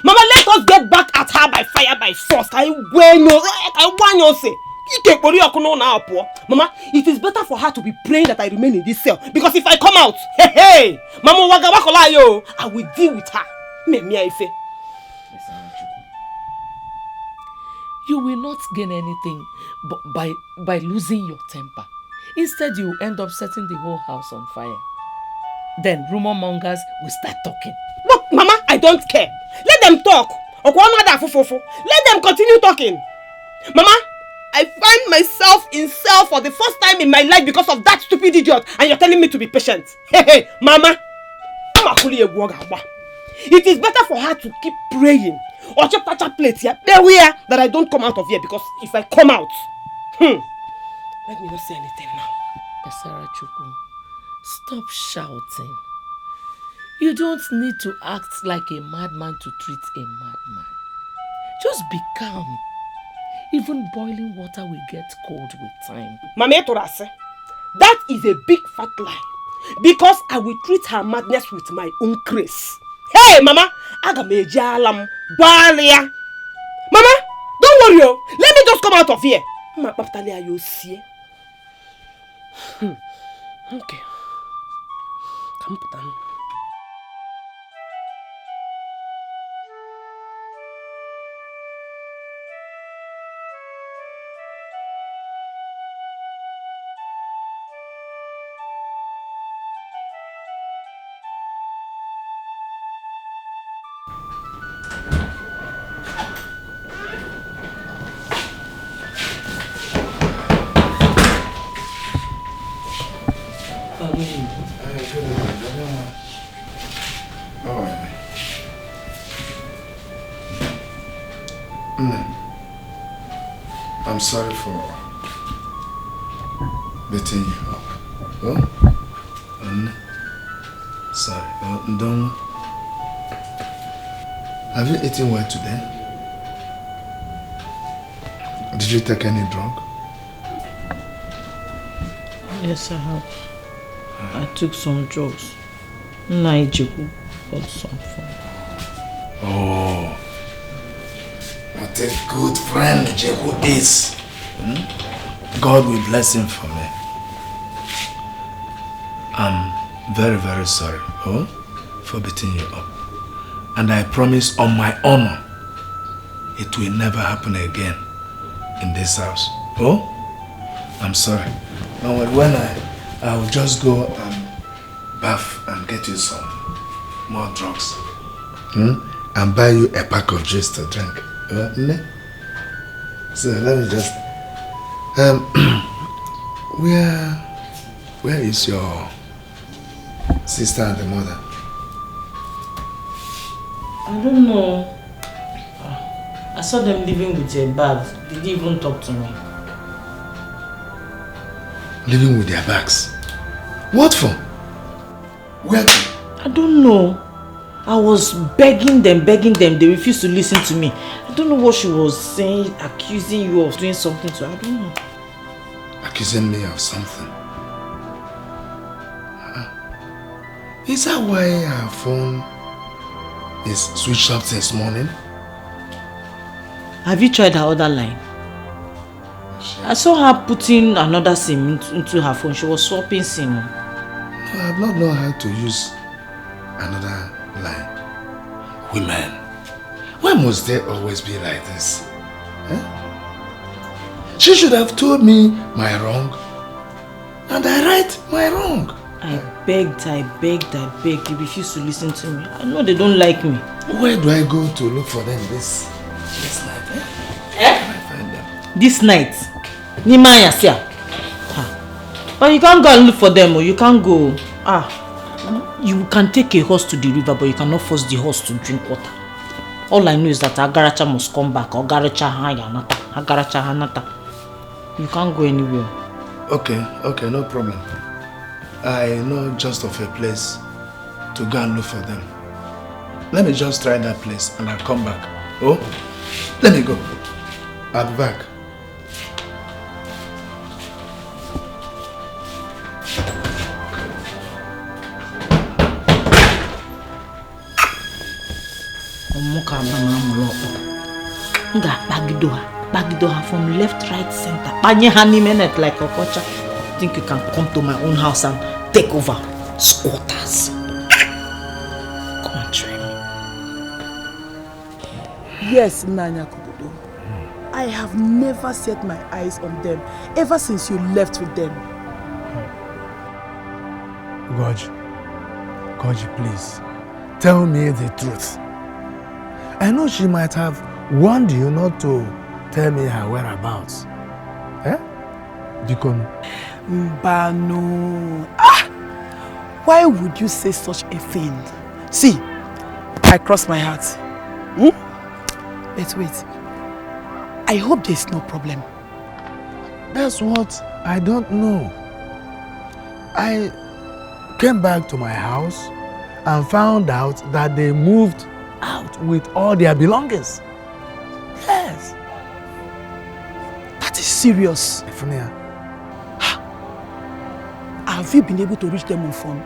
Mama, let us get back at her by fire, by force. Mama, it is better for her to be praying that I remain in this cell. Because if I come out, hey, Mama, I will deal with her. You will not gain anything by losing your temper. Instead, you end up setting the whole house on fire. Then rumor mongers will start talking. Look, Mama, I don't care. Let them talk. Let them continue talking. Mama, I find myself in cell for the first time in my life because of that stupid idiot, and you're telling me to be patient. Hey, Mama. It is better for her to keep praying or just touch her plate here, beware that I don't come out of here, because if I come out, let me not say anything now. Sarah Chukwu, stop shouting. You don't need to act like a madman to treat a madman. Just be calm. Even boiling water will get cold with time. Mama Torase, that is a big fat lie. Because I will treat her madness with my own grace. Hey, Mama, agameji alam balia. Mama, don't worry, oh. Let me just come out of here. Okay. Come down. I'm sorry for beating you up. Oh? Sorry. Don't. Have you eaten well today? Did you take any drug? Yes, I have. I took some drugs. Naijibu got some fun. Oh. What a good friend Jehu is. God will bless him for me. I'm very, very sorry, for beating you up. And I promise on my honor, it will never happen again in this house. Oh? I'm sorry. Now when I will just go and bath and get you some more drugs. And buy you a pack of juice to drink. So let me just where is your sister and the mother? I don't know. I saw them living with their bags. They didn't even talk to me. Living with their bags? What for? Where to? I don't know. I was begging them. They refused to listen to me. I don't know what she was saying, accusing you of doing something to her. I don't know. Accusing me of something? Is that why her phone is switched off since morning? Have you tried her other line? I saw her putting another SIM into her phone. She was swapping SIM. No, I've not known how to use another line. Women, why must they always be like this? She should have told me my wrong, and I right my wrong. I begged. They refused to listen to me. I know they don't like me. Where do I go to look for them this night? Where can I find them? This night? Nimaya Sia. But you can't go and look for them, or you can't go. You can take a horse to the river, but you cannot force the horse to drink water. All I know is that Agaracha must come back. Agaracha Hanata. You can't go anywhere. Okay, no problem. I know just of a place to go and look for them. Let me just try that place and I'll come back. Oh, let me go. I'll be back. Bagido her from left, right, center. Panye honey minute like a kocha. Think you can come to my own house and take over? Squatters. Come and try me. Yes, Nanya Kubudo. I have never set my eyes on them ever since you left with them. Goji, please, tell me the truth. I know she might have warned you not to tell me her whereabouts. Eh? Because... Mbano. Why would you say such a thing? See, I cross my heart. Wait. I hope there's no problem. That's what I don't know. I came back to my house and found out that they moved out with all their belongings. Yes. That is serious. Ifunia. Have you been able to reach them on phone?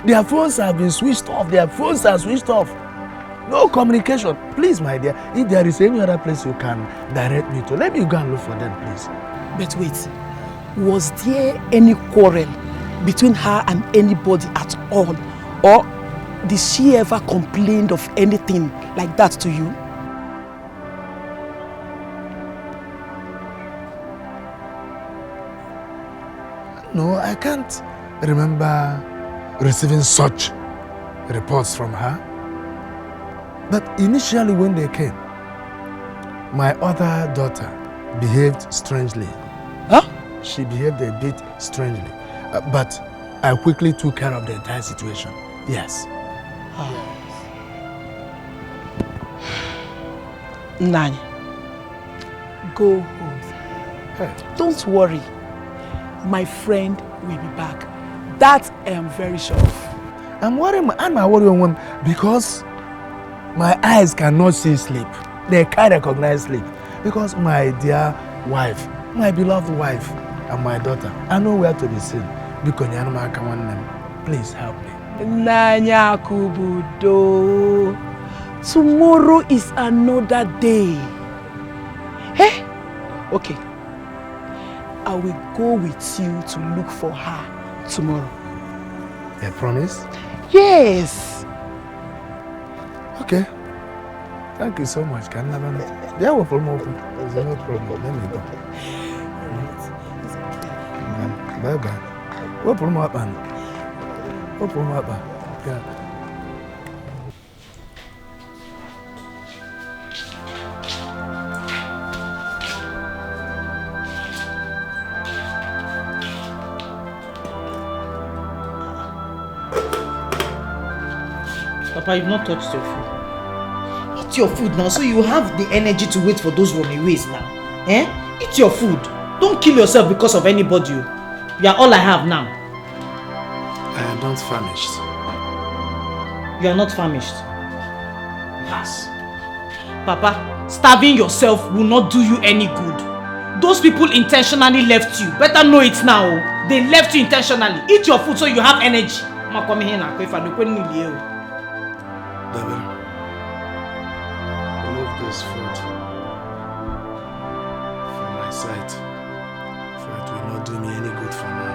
Their phones have been switched off. Their phones are switched off. No communication. Please, my dear, if there is any other place you can direct me to, let me go and look for them, please. But wait, was there any quarrel between her and anybody at all? Or did she ever complain of anything like that to you? No, I can't remember receiving such reports from her. But initially when they came, my other daughter behaved strangely. Huh? She behaved a bit strangely. But I quickly took care of the entire situation. Yes. Nani, go home. Hey. Don't worry. My friend will be back. That I am very sure of. I'm worried because my eyes cannot see sleep. They can't recognize sleep. Because my dear wife, my beloved wife, and my daughter, I know where to be seen. Please help me. Nanya Kubudo. Tomorrow is another day. Hey? Okay. I will go with you to look for her tomorrow. A promise? Yes. Okay. Thank you so much. Can I have there will follow open. There's no problem. Let me go. Bye bye. What problem happened? What problem happened? Yeah. Papa, you've not touched your food. Eat your food now so you have the energy to wait for those runaways now. Eh? Eat your food. Don't kill yourself because of anybody. You are all I have now. I am not famished. You are not famished? Yes. Papa, starving yourself will not do you any good. Those people intentionally left you. Better know it now. They left you intentionally. Eat your food so you have energy. David, remove this food from my sight, for it will not do me any good for now.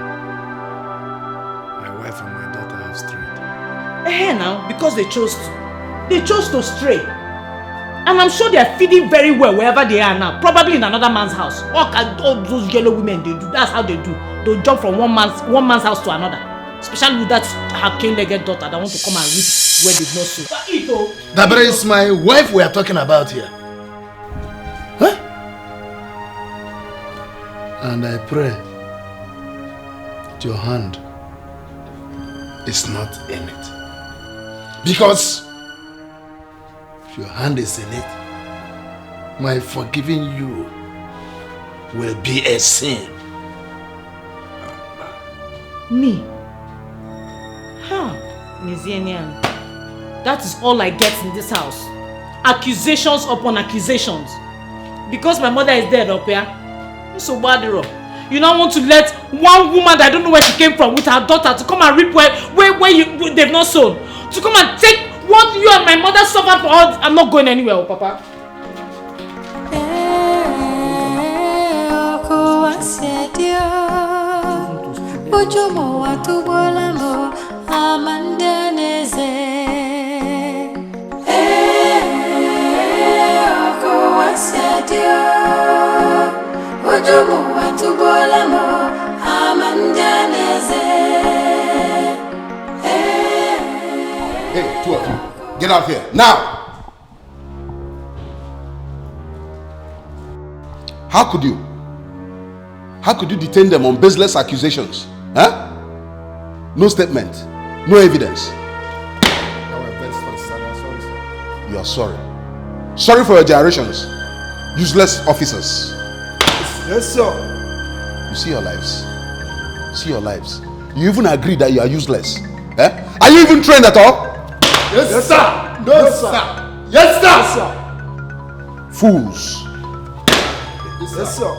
My wife and my daughter have strayed. Now, because they chose to stray. And I'm sure they are feeding very well wherever they are now. Probably in another man's house. All those yellow women, they do. That's how they do. They'll jump from one man's house to another. Especially with that her cane-legged daughter that want to come and reap where they've not sown. That is my wife we are talking about here. Huh? And I pray that your hand is not in it. Because if your hand is in it, my forgiving you will be a sin. Me? How? Nizenian. That is all I get in this house. Accusations upon accusations. Because my mother is dead up here. So bad. You now want to let one woman that I don't know where she came from with her daughter to come and reap where they've not sown. To come and take what you and my mother suffered for all. I'm not going anywhere, Papa. Amandanese. Hey, two of you, get out here, now! How could you? How could you detain them on baseless accusations? Huh? No statement, no evidence. You are sorry. Sorry for your gyrations. Useless officers. Yes, sir. You see your lives. See your lives. You even agree that you are useless. Eh? Are you even trained at all? Yes, sir. No, sir. Yes, sir. Fools. Yes, sir.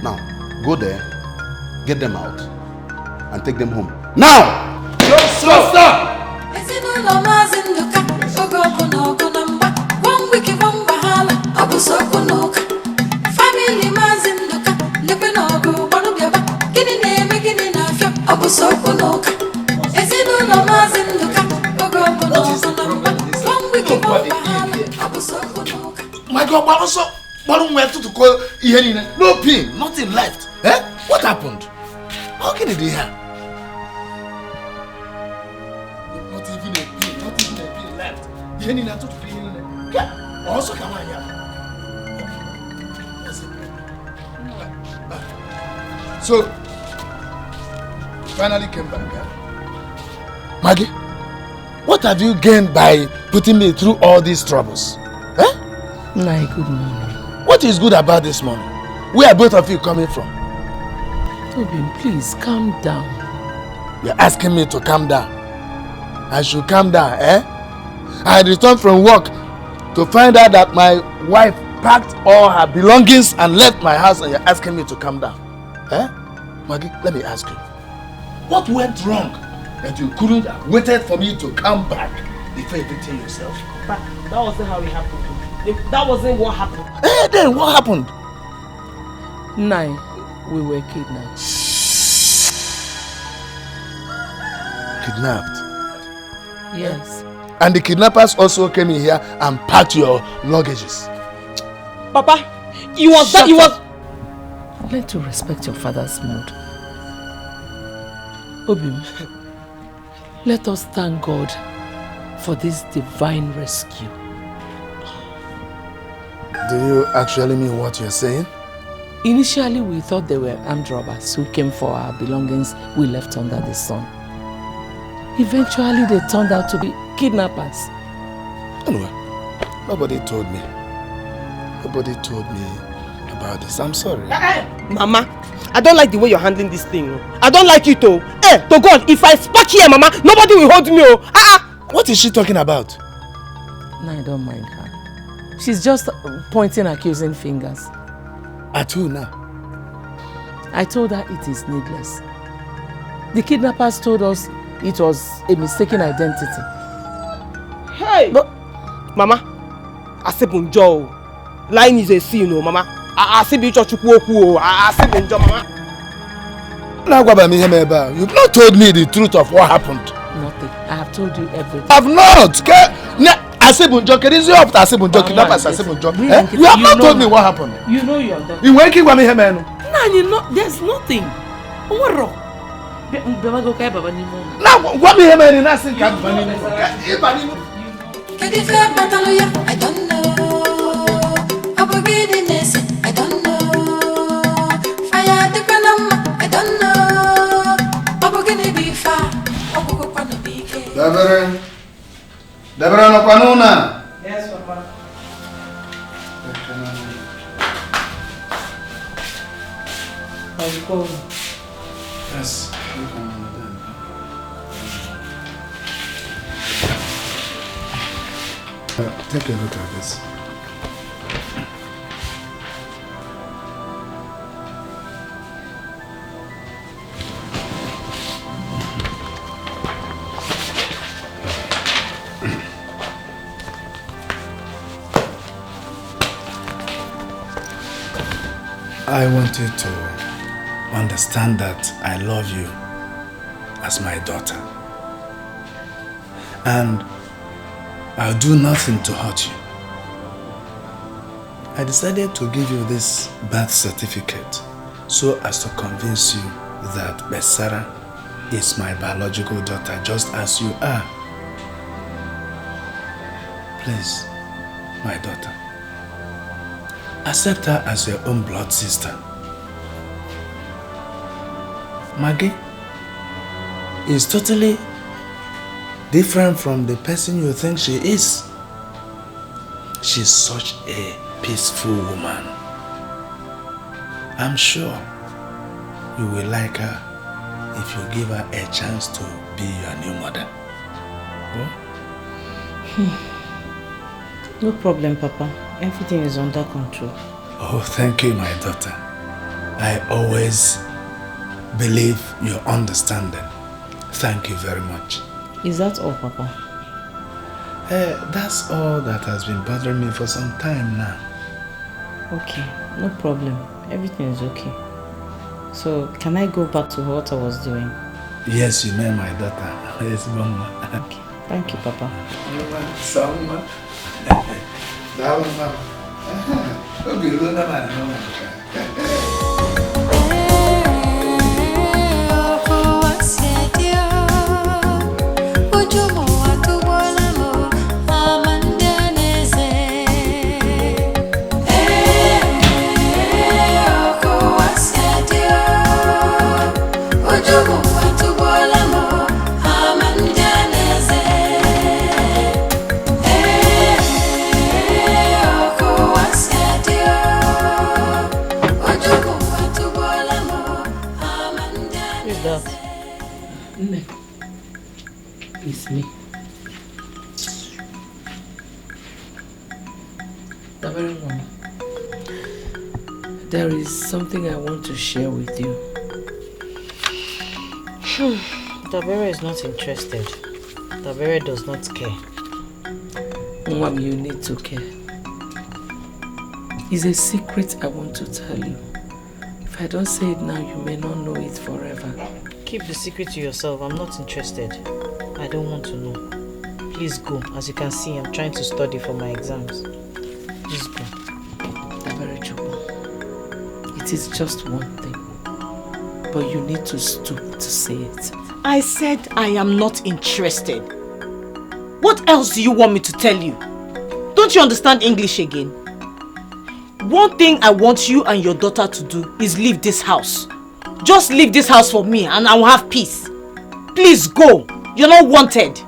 Now, go there, get them out, and take them home. Now! Yes, sir. My God, but also, to call no pin, nothing left. Eh? What happened? How can it be here? Not even a pin left. Yenina took pin. Yeah. Also, come on here. So, finally came back. Eh? Maggie, what have you gained by putting me through all these troubles? Eh? My good morning. What is good about this morning? Where are both of you coming from? Tobin, please calm down. You're asking me to calm down. I should calm down, eh? I returned from work to find out that my wife packed all her belongings and left my house, and you're asking me to calm down. Eh? Maggie, let me ask you. What went wrong that you couldn't have waited for me to come back before evicting yourself? But that wasn't how it happened. That wasn't what happened. Eh, then what happened? Nine, we were kidnapped. Kidnapped? Yes. And the kidnappers also came in here and packed your luggages. Papa, you was that, you was... Learn to respect your father's mood. Obim, let us thank God for this divine rescue. Do you actually mean what you're saying? Initially, we thought they were armed robbers who came for our belongings we left under the sun. Eventually, they turned out to be kidnappers. Anyway, nobody told me. Nobody told me about this. I'm sorry. Mama, I don't like the way you're handling this thing. I don't like it, oh. To God, if I spark here, Mama, nobody will hold me, oh. What is she talking about? No, I don't mind her. She's just pointing accusing fingers. At who now? I told her it is needless. The kidnappers told us it was a mistaken identity. Hey! But, Mama, I said Bunjo. Lying is a sin, no, Mama. I said Bichochukwu, I said Bunjo, Mama. You've not told me the truth of what happened. Nothing. I have told you everything. I've not. Asibunjo, is up to Asibunjo, kidnappers Asibunjo. You have not told me what happened. You know you're done. You went with me here, man. No, you know, there's nothing. What wrong? Now, what me here, man? Nothing can I don't know. Abomination, I don't know. Fire the Panama, I don't know. Abogene be far. Abogopano be Ebere. Ebere Okaro. Yes, Papa. Yes. Take a look at this. I want you to understand that I love you as my daughter. And I'll do nothing to hurt you. I decided to give you this birth certificate so as to convince you that Besara is my biological daughter just as you are. Please, my daughter, accept her as your own blood sister. Maggie is totally different from the person you think she is. She's such a peaceful woman. I'm sure you will like her if you give her a chance to be your new mother. No problem, Papa. Everything is under control. Oh, thank you, my daughter. I always believe your understanding. Thank you very much. Is that all, Papa? That's all that has been bothering me for some time now. Okay, no problem. Everything is okay. So, can I go back to what I was doing? Yes, you may, my daughter. Yes, Mama. Okay, thank you, Papa. It's me. There is something I want to share with you. Ebere is not interested. Ebere does not care. Mom, you need to care. It's a secret I want to tell you. If I don't say it now, you may not know it forever. Keep the secret to yourself. I'm not interested. I don't want to know. Please go. As you can see, I'm trying to study for my exams. Please go. It is just one thing. But you need to stoop to say it. I said I am not interested. What else do you want me to tell you? Don't you understand English again? One thing I want you and your daughter to do is leave this house. Just leave this house for me and I will have peace. Please go. You're not wanted.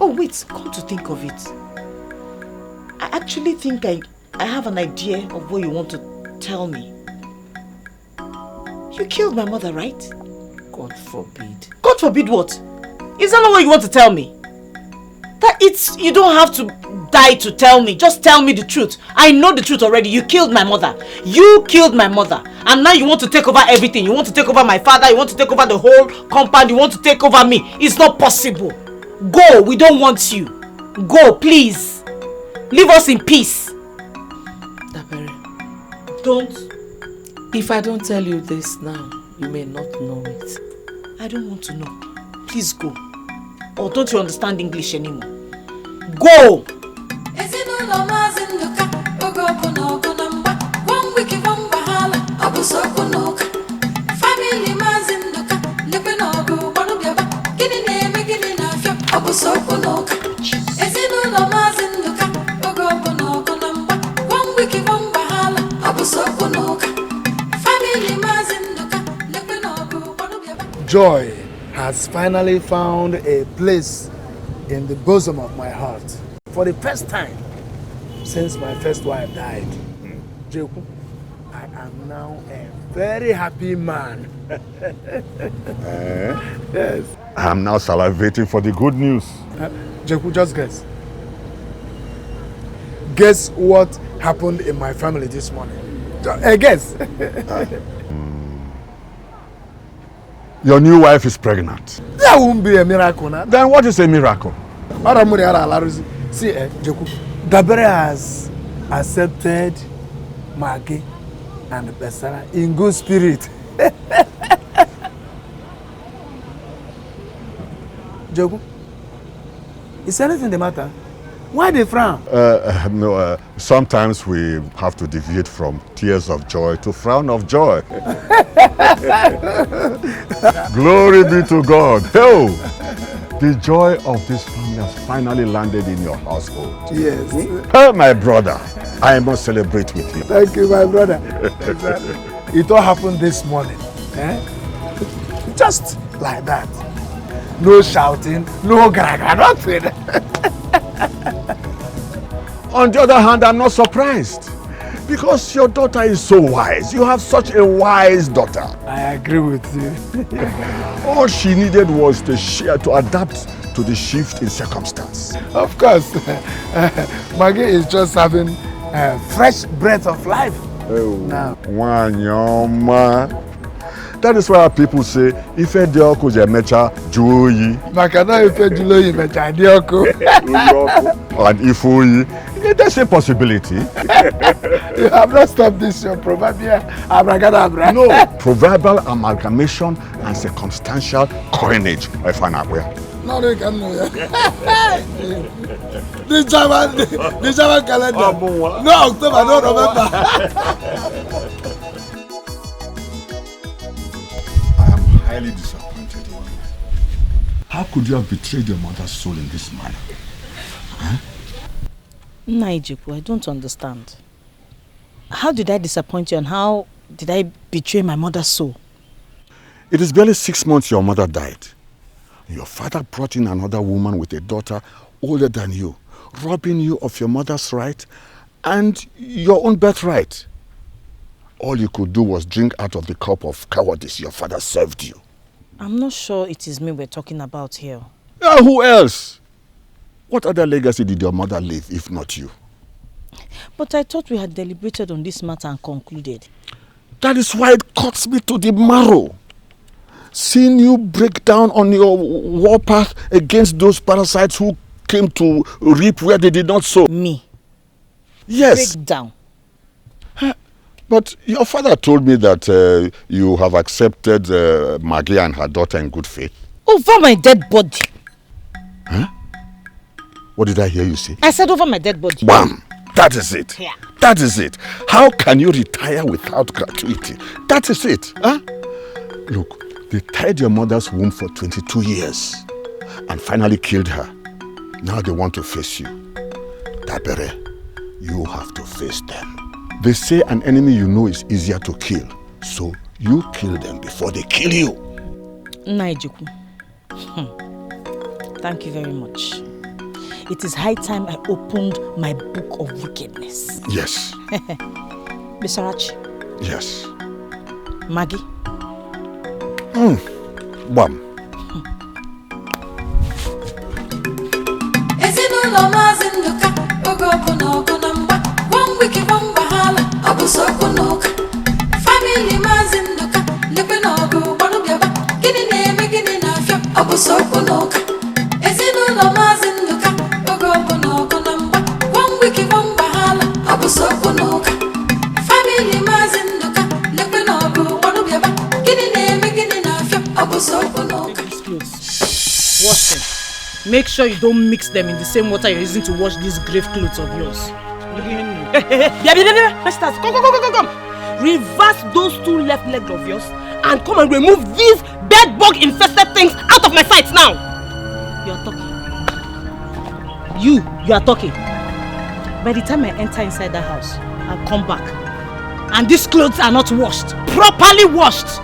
Oh wait, come to think of it. I actually think I have an idea of what you want to tell me. You killed my mother, right? God forbid. God forbid what? Is that not what you want to tell me? That you don't have to die to tell me. Just tell me the truth. I know the truth already. You killed my mother. You killed my mother. And now you want to take over everything. You want to take over my father. You want to take over the whole compound. You want to take over me. It's not possible. Go. We don't want you. Go, please. Leave us in peace. Ebere. Don't. If I don't tell you this now, you may not know it. I don't want to know. Please go. Or don't you understand English anymore? Go! Joy has finally found a place in the bosom of my heart. For the first time since my first wife died, Jeku, I am now a very happy man. Yes. I am now salivating for the good news. Jeku, just guess. Guess what happened in my family this morning? Guess. Your new wife is pregnant. That won't be a miracle now. Then what is a miracle? See, Jeku, Ebere has accepted Maggie and Besara in good spirit. Jeku, is anything the matter? Why they frown? No, sometimes we have to deviate from tears of joy to frown of joy. Glory be to God. Oh, the joy of this family has finally landed in your household. Yes. Oh, my brother, I must celebrate with you. Thank you, my brother. Exactly. It all happened this morning. Just like that. No shouting, no gragra, nothing. On the other hand, I'm not surprised. Because your daughter is so wise. You have such a wise daughter. I agree with you. All she needed was to adapt to the shift in circumstance. Of course. Maggie is just having a fresh breath of life. Oh, now. Wanyoma. That is why people say, if a dioko jemecha juyi. Makana if a juyi mecha dioko. And ifuyi. There's a possibility. You have not stopped this, your proverbial abracadabra. No, proverbial amalgamation and circumstantial coinage. I find out where. No, they can know. The German calendar. No October, no November. Highly disappointed in you. How could you have betrayed your mother's soul in this manner? Huh? Naijiku, I don't understand. How did I disappoint you and how did I betray my mother's soul? It is barely 6 months your mother died. Your father brought in another woman with a daughter older than you, robbing you of your mother's right and your own birthright. All you could do was drink out of the cup of cowardice your father served you. I'm not sure it is me we're talking about here. Who else? What other legacy did your mother leave, if not you? But I thought we had deliberated on this matter and concluded. That is why it cuts me to the marrow. Seeing you break down on your warpath against those parasites who came to reap where they did not sow. Me? Yes. Break down? But your father told me that you have accepted Maggie and her daughter in good faith. Over my dead body. Huh? What did I hear you say? I said over my dead body. Bam! That is it. Yeah. That is it. How can you retire without gratuity? That is it. Huh? Look, they tied your mother's womb for 22 years and finally killed her. Now they want to face you. Ebere, you have to face them. They say an enemy you know is easier to kill. So you kill them before they kill you. Naijiku. Thank you very much. It is high time I opened my book of wickedness. Yes. Bisarachi. Yes. Maggie. Bam. Ezinụlọ Maazị Nduka, oge ọkụ na ọkụ na mgba, one week one wahala, ọ bụ so ọkụ na ụka. Family Maazị Nduka, lekwe na ọgụ gbanụ bịaba, gịnị na-eme gịnị na-afịa, ọ bụ so ọkụ na ụka. Ezinụlọ Maazị Nduka, oge ọkụ na ọkụ na mgba, one week one wahala, ọ bụ so ọkụ na ụka. Family Maazị Nduka, lekwe na ọgụ gbanụ bịaba, gịnị na-eme gịnị na-afịa, ọ bụ so ọkụ na ụka. Wash them. Make sure you don't mix them in the same water you're using to wash these grave clothes of yours. Come. Reverse those two left legs of yours and come and remove these bed bug infested things out of my sight now. You're talking. You are talking. By the time I enter inside that house, I'll come back. And these clothes are not washed. Properly washed.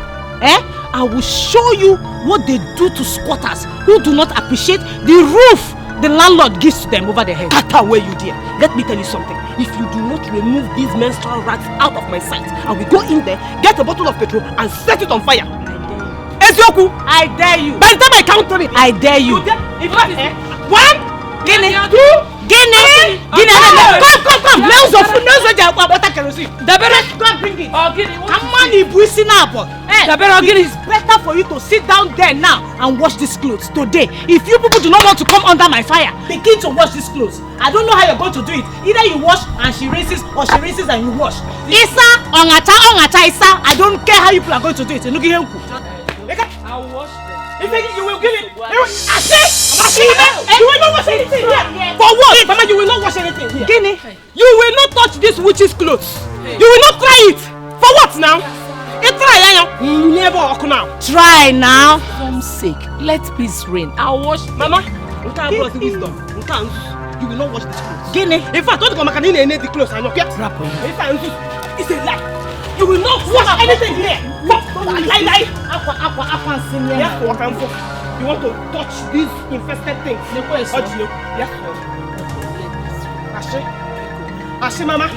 I will show you what they do to squatters who do not appreciate the roof the landlord gives to them over their head. Cut away, you dear. Let me tell you something. If you do not remove these menstrual rags out of my sight, I will go in there, get a bottle of petrol and set it on fire. Ezioku, I dare you. By the time I count 3, I dare you. If not, 1, Guinea, 2, Guinea. Come. Nails of water kerosene. Ebere, go and bring it. Come on, Ebere, it is better for you to sit down there now and wash these clothes today. If you people do not want to come under my fire, begin to wash these clothes. I don't know how you're going to do it. Either you wash and she rinses, or she rinses and you wash. Isa, ongata, Isa. I don't care how you people are going to do it. I'll wash them. He said you will give it. You will not wash anything here. For what? Mama, you will not wash anything here. Guinea. You will not touch this witch's clothes. You will not try it. For what now? Try now. Try now. For God's sake, let peace reign. I'll wash. Mama, you can't brought wisdom. You can't. You will not wash this clothes. Guinea. In fact, don't come back and need the clothes. I know. It's a lie. You will not wash anything here. Lie. You want to touch these infested things? Yes. Ashe, Mama.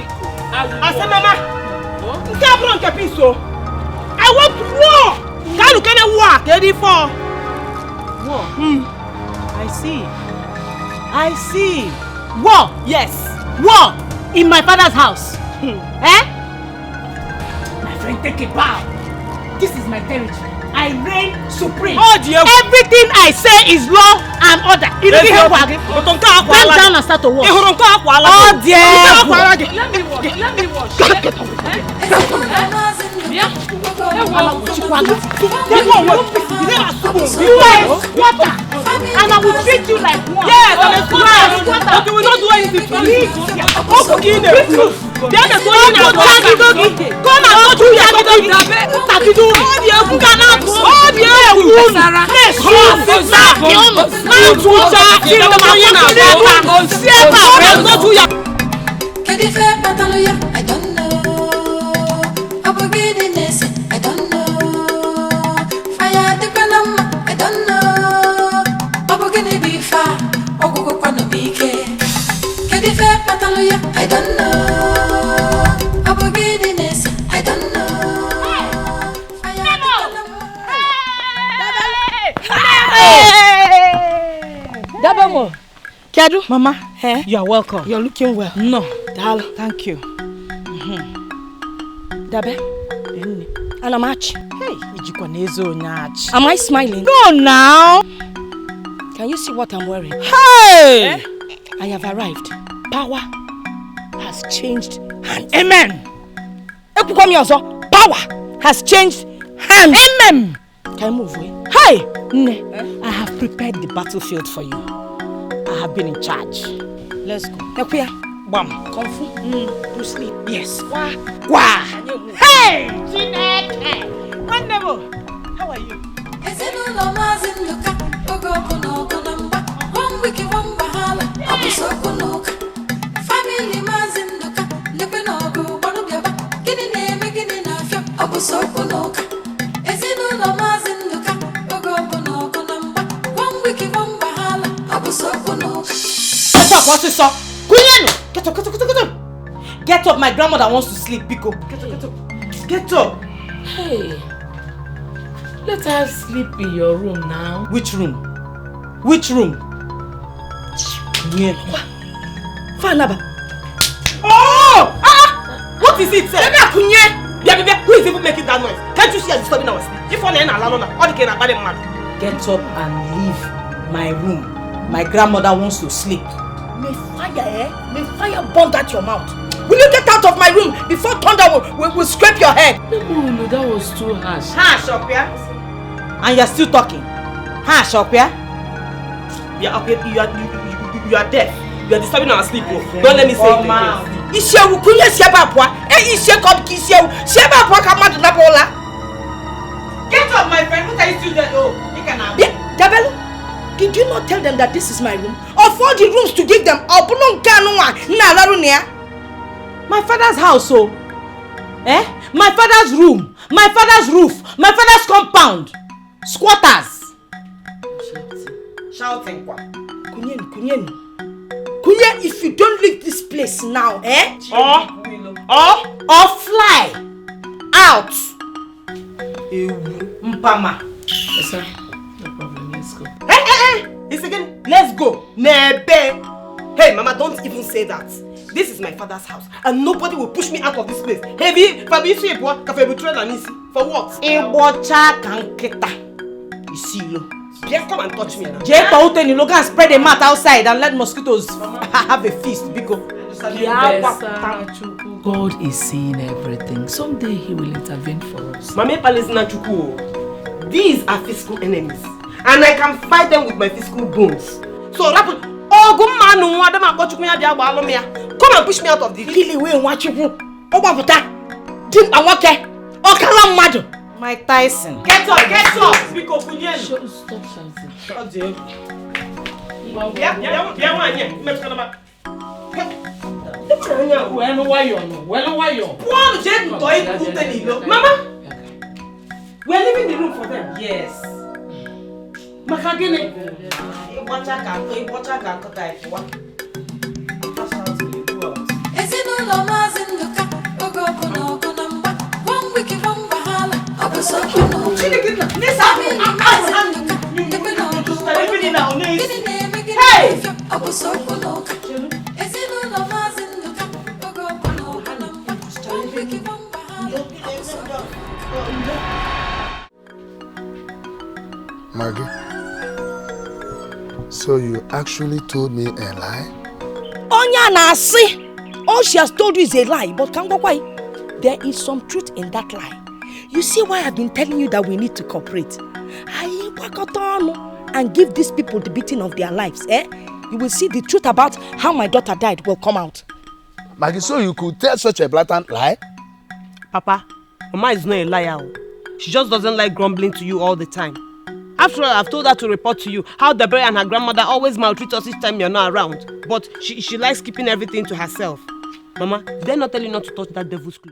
I want war. Can you get a war? Ready for war? I see. War. Yes. War in my father's house. Eh? My friend, take a bow. This is my territory. I reign supreme. Oh dear. Everything I say is law and order. Bend down and start to walk. Oh dear. Let me wash. Water. And I will treat you like one. Yes, but you will not do anything to me. Come and touch you. I don't know. I don't know. Fire the Panama, I don't know. Abogene be far, Ogo Kwano Bike. Kedife Pataluya, I don't know. Abogene Ness, I don't know. Dabamo. Kedu? Mama, hey? You are welcome. You're looking well. No. Dal. Thank you. Dabe? And I'm Archie. Hey, am I smiling? Go now. Can you see what I'm wearing? Hey! I have arrived. Power has changed hands. Amen. Power has changed hands. Amen. Can you move away? Hey! I have prepared the battlefield for you. I have been in charge. Let's go. Ekuya. Bam. Kung Fu. To sleep. Yes. Wah. Hey! Dikeh. Wonderful. How are you? One week, one bahala. I'm so good. Family mazinduka. Never know go. One of your back. Getting name, getting enough. I'm so good. Ezino mazinduka. One week, one bahala. I'm so good. What's this up? Get up. Get up, my grandmother wants to sleep, Biko. Get up. Hey, let her sleep in your room now. Which room? Yeah. Fanaba. Oh! What is it, sir? Who is even making that noise? Can't you see I'm disturbing our sleep? If one alone, all the can mad. Get up and leave my room. My grandmother wants to sleep. May fire burn at your mouth. Will you get out of my room before thunder will scrape your head? No, that was too harsh. Harsh, Opia? And you're still talking? Harsh, Opia? Yeah, okay, you are deaf. You are disturbing our sleep. Don't let me say it again. Get up, my friend. What are you still there? Oh, you can have. Dabelu, did you not tell them that this is my room? Of all the rooms to give them, my father's house, oh. Eh? My father's room, my father's roof, my father's compound. Squatters. Shouting. Kunye, if you don't leave this place now, eh? Or fly out. Mpama. Yes, sir. No problem. Let's go. Hey. It's again. Let's go. Nebe. Hey, Mama, don't even say that. This is my father's house, and nobody will push me out of this place. Heavy, Fabi, for what? Ebocha kanketa. You see, look. Just come and touch me now. Jay Pauten, you look and spread a mat outside and let mosquitoes have a feast. Because God is seeing everything. Someday He will intervene for us. Mame Palestina Chuku. These are physical enemies. and I can fight them with my physical bones. So oh, good man, no one them about me come and push me out of the really way watch you. Obabuta. Dim awake. Okala madu. Mike Tyson. Get up. Because Stop shouting. Mama, we are leaving the room for them. Yes. Makagene. Ezinụlọ Maazị Nduka oge ọbụla ọgụ na mgba one week one wahala ọ bụ so ọnụ Family Maazị Nduka ebe na ọgụ gịnị na-eme gịnị na-efio ọ bụ so ọnụ ụka Ezinụlọ Maazị Nduka oge ọbụla ọgụ na mgba one week one wahala ọ bụ so Maggie, so you actually told me a lie? Onya na si. All she has told you is a lie, but Kangwakwai, there is some truth in that lie. You see why I've been telling you that we need to cooperate? And give these people the beating of their lives, eh? You will see the truth about how my daughter died will come out. Maggie, so you could tell such a blatant lie? Papa, Mama is not a liar. She just doesn't like grumbling to you all the time. After all, I've told her to report to you how Ebere and her grandmother always maltreat us each time you're not around. But she likes keeping everything to herself. Mama, did I not tell you not to touch that devil's clothes?